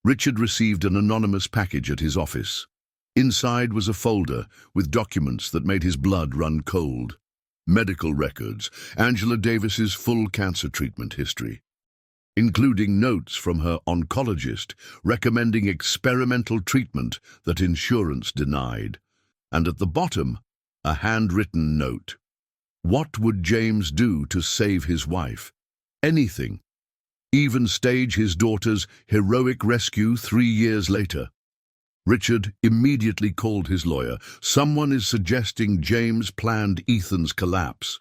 Richard received an anonymous package at his office. Inside was a folder with documents that made his blood run cold. Medical records, Angela Davis's full cancer treatment history, including notes from her oncologist recommending experimental treatment that insurance denied. And at the bottom, a handwritten note. What would James do to save his wife? Anything. Even stage his daughter's heroic rescue 3 years later. Richard immediately called his lawyer. Someone is suggesting James planned Ethan's collapse.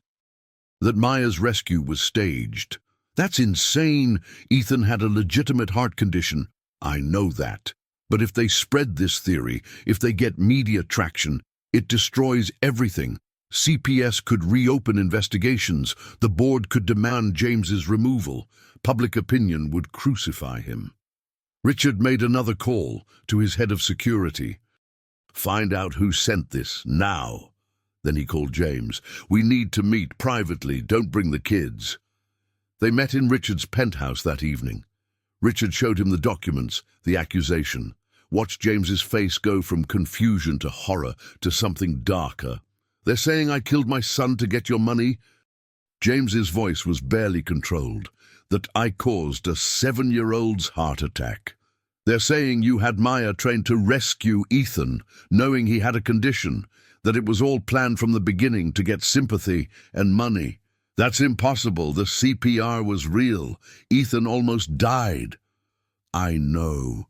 That Maya's rescue was staged. That's insane. Ethan had a legitimate heart condition. I know that. But if they spread this theory, if they get media traction, it destroys everything. CPS could reopen investigations. The board could demand James's removal. Public opinion would crucify him. Richard made another call to his head of security. "Find out who sent this, now." Then he called James. "We need to meet privately. Don't bring the kids." They met in Richard's penthouse that evening. Richard showed him the documents, the accusation. watched James's face go from confusion to horror to something darker. "They're saying I killed my son to get your money?" James's voice was barely controlled. "That I caused a 7-year-old's heart attack. They're saying you had Maya trained to rescue Ethan, knowing he had a condition, that it was all planned from the beginning to get sympathy and money. That's impossible. The CPR was real. Ethan almost died." "I know.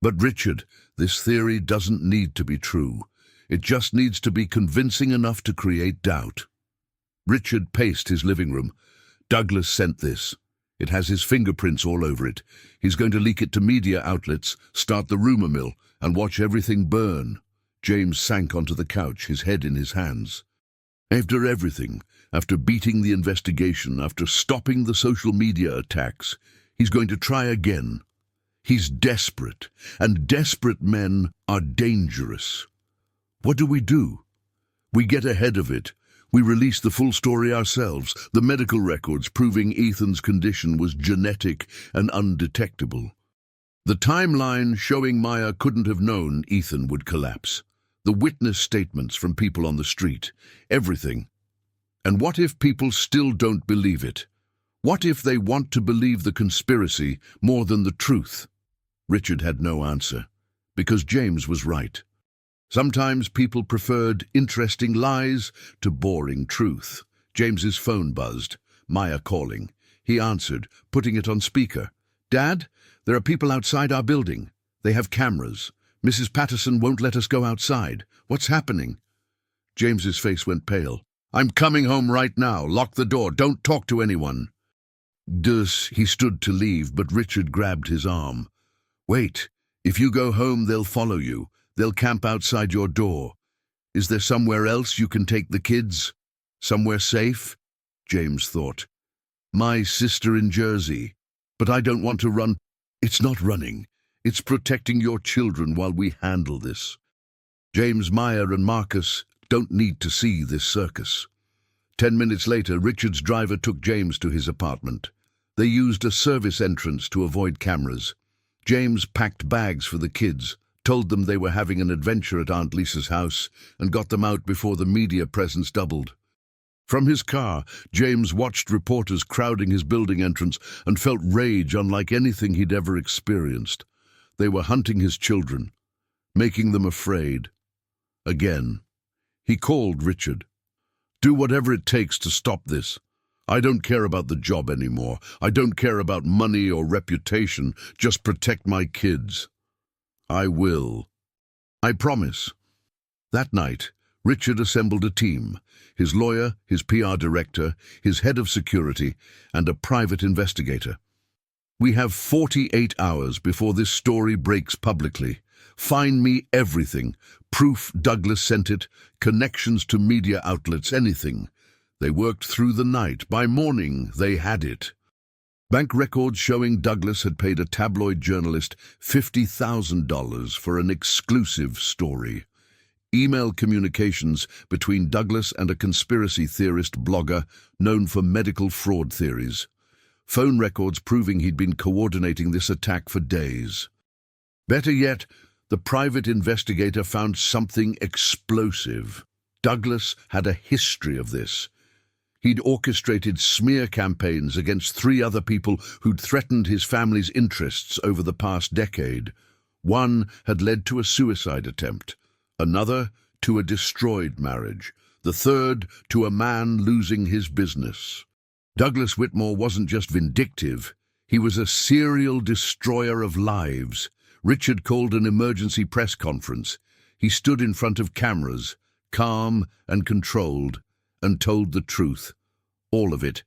But Richard, this theory doesn't need to be true. It just needs to be convincing enough to create doubt." Richard paced his living room. "Douglas sent this. It has his fingerprints all over it. He's going to leak it to media outlets, start the rumor mill, and watch everything burn." James sank onto the couch, his head in his hands. "After everything, after beating the investigation, after stopping the social media attacks, he's going to try again. He's desperate, and desperate men are dangerous. What do? We get ahead of it. We release the full story ourselves, the medical records proving Ethan's condition was genetic and undetectable. The timeline showing Maya couldn't have known Ethan would collapse. The witness statements from people on the street. Everything. And what if people still don't believe it? What if they want to believe the conspiracy more than the truth? Richard had no answer, because James was right. Sometimes people preferred interesting lies to boring truth. James's phone buzzed. Maya calling. He answered, putting it on speaker. "Dad, there are people outside our building. They have cameras. Mrs. Patterson won't let us go outside. What's happening?" James's face went pale. "I'm coming home right now. Lock the door. Don't talk to anyone." He stood to leave, but Richard grabbed his arm. "Wait. If you go home, they'll follow you. They'll camp outside your door. Is there somewhere else you can take the kids? Somewhere safe?" James thought. "My sister in Jersey. But I don't want to run." "It's not running. It's protecting your children while we handle this. James, Maya, and Marcus don't need to see this circus." 10 minutes later, Richard's driver took James to his apartment. They used a service entrance to avoid cameras. James packed bags for the kids, told them they were having an adventure at Aunt Lisa's house, and got them out before the media presence doubled. From his car, James watched reporters crowding his building entrance and felt rage unlike anything he'd ever experienced. They were hunting his children, making them afraid. Again. He called Richard. "Do whatever it takes to stop this. I don't care about the job anymore. I don't care about money or reputation. Just protect my kids." "I will. I promise." That night, Richard assembled a team. His lawyer, his PR director, his head of security, and a private investigator. "We have 48 hours before this story breaks publicly. Find me everything. Proof Douglas sent it, connections to media outlets, anything." They worked through the night. By morning, they had it. Bank records showing Douglas had paid a tabloid journalist $50,000 for an exclusive story. Email communications between Douglas and a conspiracy theorist blogger known for medical fraud theories. Phone records proving he'd been coordinating this attack for days. Better yet, the private investigator found something explosive. Douglas had a history of this. He'd orchestrated smear campaigns against 3 other people who'd threatened his family's interests over the past decade. One had led to a suicide attempt, another to a destroyed marriage, the third to a man losing his business. Douglas Whitmore wasn't just vindictive, he was a serial destroyer of lives. Richard called an emergency press conference. He stood in front of cameras, calm and controlled, and told the truth. All of it.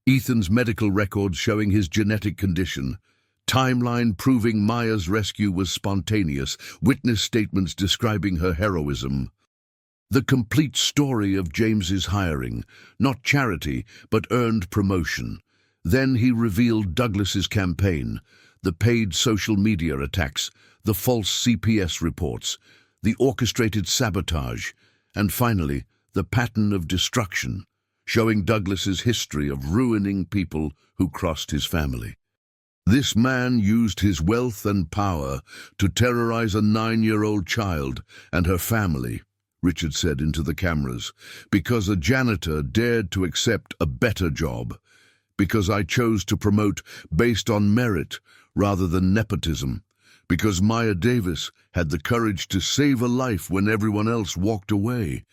Ethan's medical records showing his genetic condition. Timeline proving Maya's rescue was spontaneous. Witness statements describing her heroism. The complete story of James's hiring. Not charity, but earned promotion. Then he revealed Douglas's campaign. The paid social media attacks. The false CPS reports. The orchestrated sabotage. And finally, the pattern of destruction, showing Douglas's history of ruining people who crossed his family. This man used his wealth and power to terrorize a 9-year-old child and her family, Richard said into the cameras, because a janitor dared to accept a better job, because I chose to promote based on merit rather than nepotism, because Maya Davis had the courage to save a life when everyone else walked away.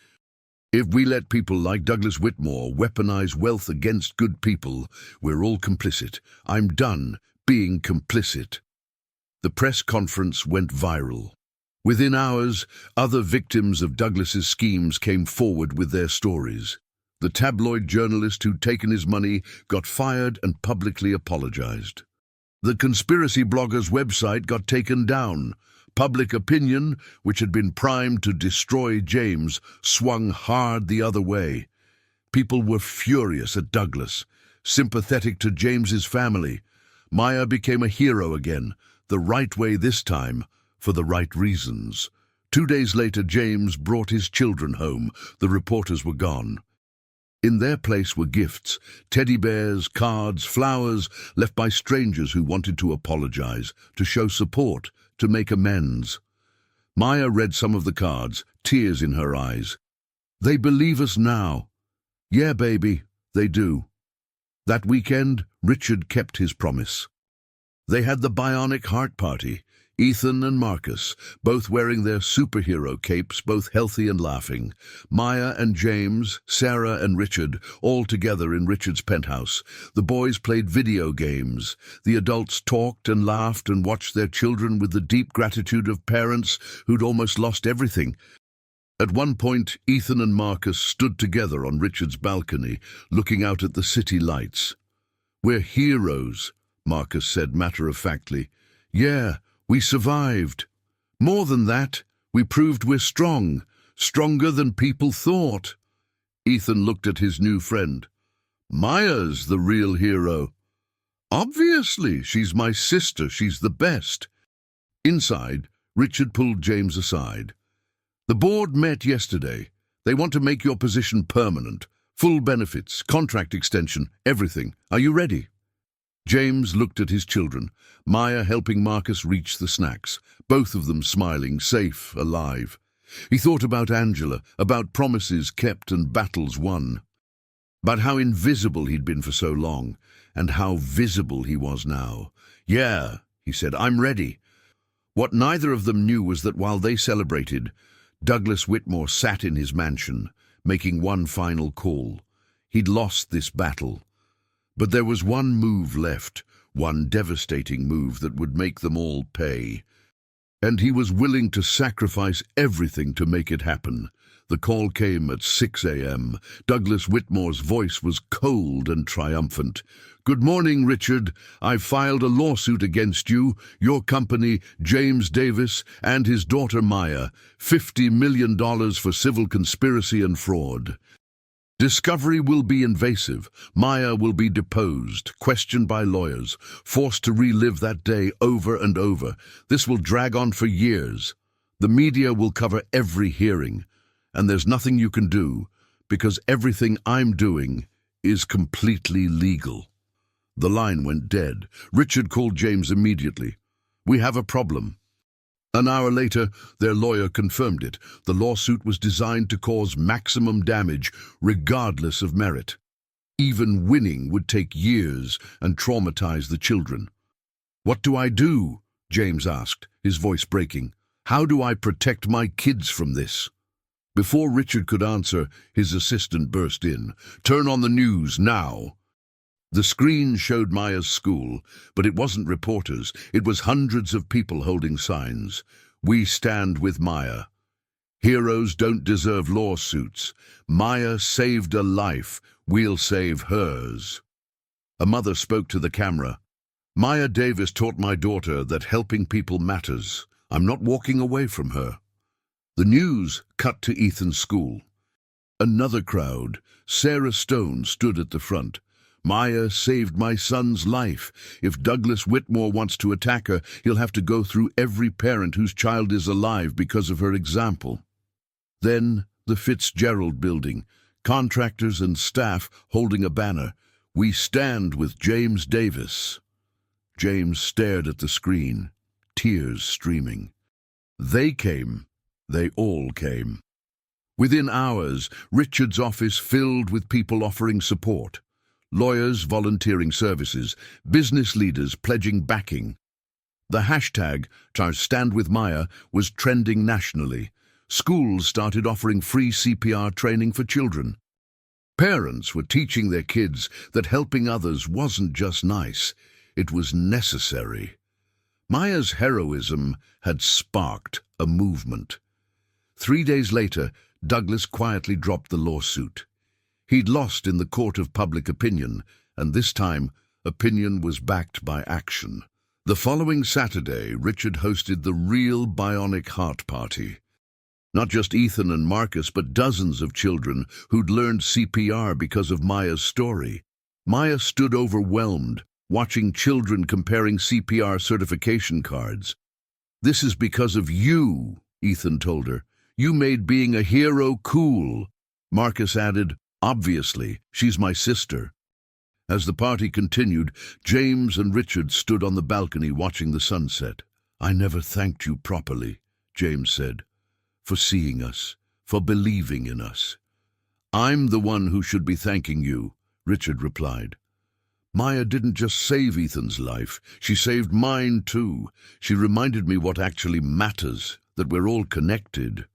If we let people like Douglas Whitmore weaponize wealth against good people, we're all complicit. I'm done being complicit. The press conference went viral. Within hours, other victims of Douglas's schemes came forward with their stories. The tabloid journalist who'd taken his money got fired and publicly apologized. The conspiracy blogger's website got taken down. Public opinion, which had been primed to destroy James, swung hard the other way. People were furious at Douglas, sympathetic to James's family. Maya became a hero again, the right way this time, for the right reasons. 2 days later, James brought his children home. The reporters were gone. In their place were gifts, teddy bears, cards, flowers, left by strangers who wanted to apologize, to show support, to make amends. Maya read some of the cards, tears in her eyes. They believe us now. Yeah, baby, they do. That weekend, Richard kept his promise. They had the bionic heart party, Ethan and Marcus, both wearing their superhero capes, both healthy and laughing. Maya and James, Sarah and Richard, all together in Richard's penthouse. The boys played video games. The adults talked and laughed and watched their children with the deep gratitude of parents who'd almost lost everything. At one point, Ethan and Marcus stood together on Richard's balcony, looking out at the city lights. "We're heroes," Marcus said matter-of-factly. "Yeah, we survived. More than that, we proved we're strong, stronger than people thought." Ethan looked at his new friend. "Maya's the real hero." "Obviously, she's my sister. She's the best." Inside, Richard pulled James aside. "The board met yesterday. They want to make your position permanent. Full benefits, contract extension, everything. Are you ready?" James looked at his children, Maya helping Marcus reach the snacks, both of them smiling, safe, alive. He thought about Angela, about promises kept and battles won, about how invisible he'd been for so long, and how visible he was now. "Yeah," he said, "I'm ready." What neither of them knew was that while they celebrated, Douglas Whitmore sat in his mansion, making one final call. He'd lost this battle. But there was one move left, one devastating move that would make them all pay. And he was willing to sacrifice everything to make it happen. The call came at 6 a.m. Douglas Whitmore's voice was cold and triumphant. "Good morning, Richard. I've filed a lawsuit against you, your company, James Davis, and his daughter Maya. $50 million for civil conspiracy and fraud. Discovery will be invasive. Maya will be deposed, questioned by lawyers, forced to relive that day over and over. This will drag on for years. The media will cover every hearing, and there's nothing you can do, because everything I'm doing is completely legal." The line went dead. Richard called James immediately. "We have a problem." An hour later, their lawyer confirmed it. The lawsuit was designed to cause maximum damage, regardless of merit. Even winning would take years and traumatize the children. "What do I do?" James asked, his voice breaking. "How do I protect my kids from this?" Before Richard could answer, his assistant burst in. "Turn on the news now." The screen showed Maya's school, but it wasn't reporters. It was hundreds of people holding signs. "We stand with Maya. Heroes don't deserve lawsuits. Maya saved a life. We'll save hers." A mother spoke to the camera. "Maya Davis taught my daughter that helping people matters. I'm not walking away from her." The news cut to Ethan's school. Another crowd. Sarah Stone stood at the front. "Maya saved my son's life. If Douglas Whitmore wants to attack her, he'll have to go through every parent whose child is alive because of her example." Then the Fitzgerald building, contractors and staff holding a banner. "We stand with James Davis." James stared at the screen, tears streaming. They came. They all came. Within hours, Richard's office filled with people offering support. Lawyers volunteering services, business leaders pledging backing. The hashtag, #StandWithMaya, was trending nationally. Schools started offering free CPR training for children. Parents were teaching their kids that helping others wasn't just nice, it was necessary. Maya's heroism had sparked a movement. 3 days later, Douglas quietly dropped the lawsuit. He'd lost in the court of public opinion, and this time, opinion was backed by action. The following Saturday, Richard hosted the real bionic heart party. Not just Ethan and Marcus, but dozens of children who'd learned CPR because of Maya's story. Maya stood overwhelmed, watching children comparing CPR certification cards. "This is because of you," Ethan told her. "You made being a hero cool." Marcus added, "Obviously, she's my sister." As the party continued, James and Richard stood on the balcony watching the sunset. "I never thanked you properly," James said, "for seeing us, for believing in us." "I'm the one who should be thanking you," Richard replied. "Maya didn't just save Ethan's life, she saved mine too. She reminded me what actually matters, that we're all connected.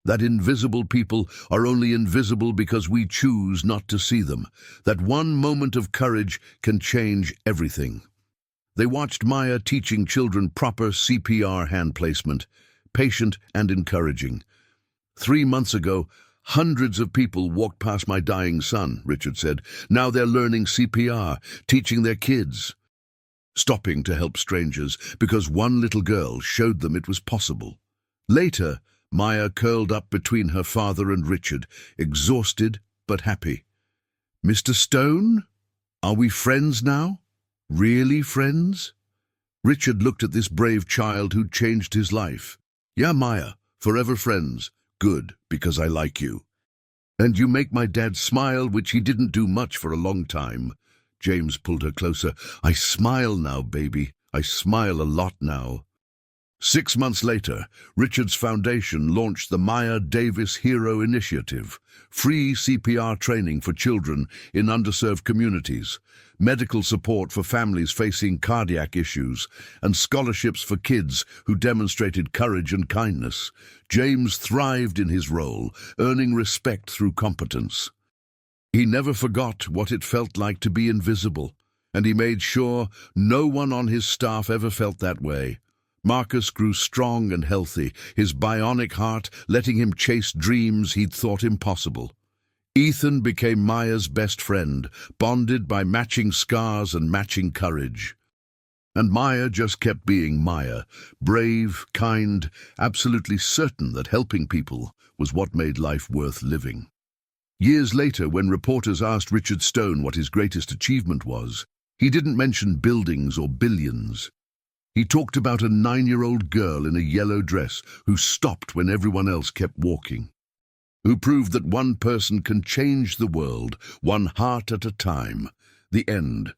That invisible people are only invisible because we choose not to see them. That one moment of courage can change everything." They watched Maya teaching children proper CPR hand placement, patient and encouraging. 3 months ago, hundreds of people walked past my dying son, Richard said. Now they're learning CPR, teaching their kids. Stopping to help strangers because one little girl showed them it was possible. Later, Maya curled up between her father and Richard, exhausted but happy. "Mr. Stone, are we friends now? Really friends?" Richard looked at this brave child who'd changed his life. "Yeah, Maya, forever friends. Good, because I like you. And you make my dad smile, which he didn't do much for a long time." James pulled her closer. "I smile now, baby. I smile a lot now." 6 months later, Richard's foundation launched the Maya Davis Hero Initiative, free CPR training for children in underserved communities, medical support for families facing cardiac issues, and scholarships for kids who demonstrated courage and kindness. James thrived in his role, earning respect through competence. He never forgot what it felt like to be invisible, and he made sure no one on his staff ever felt that way. Marcus grew strong and healthy, his bionic heart letting him chase dreams he'd thought impossible. Ethan became Maya's best friend, bonded by matching scars and matching courage. And Maya just kept being Maya, brave, kind, absolutely certain that helping people was what made life worth living. Years later, when reporters asked Richard Stone what his greatest achievement was, he didn't mention buildings or billions. He talked about a 9-year-old girl in a yellow dress who stopped when everyone else kept walking, who proved that one person can change the world, one heart at a time. The end.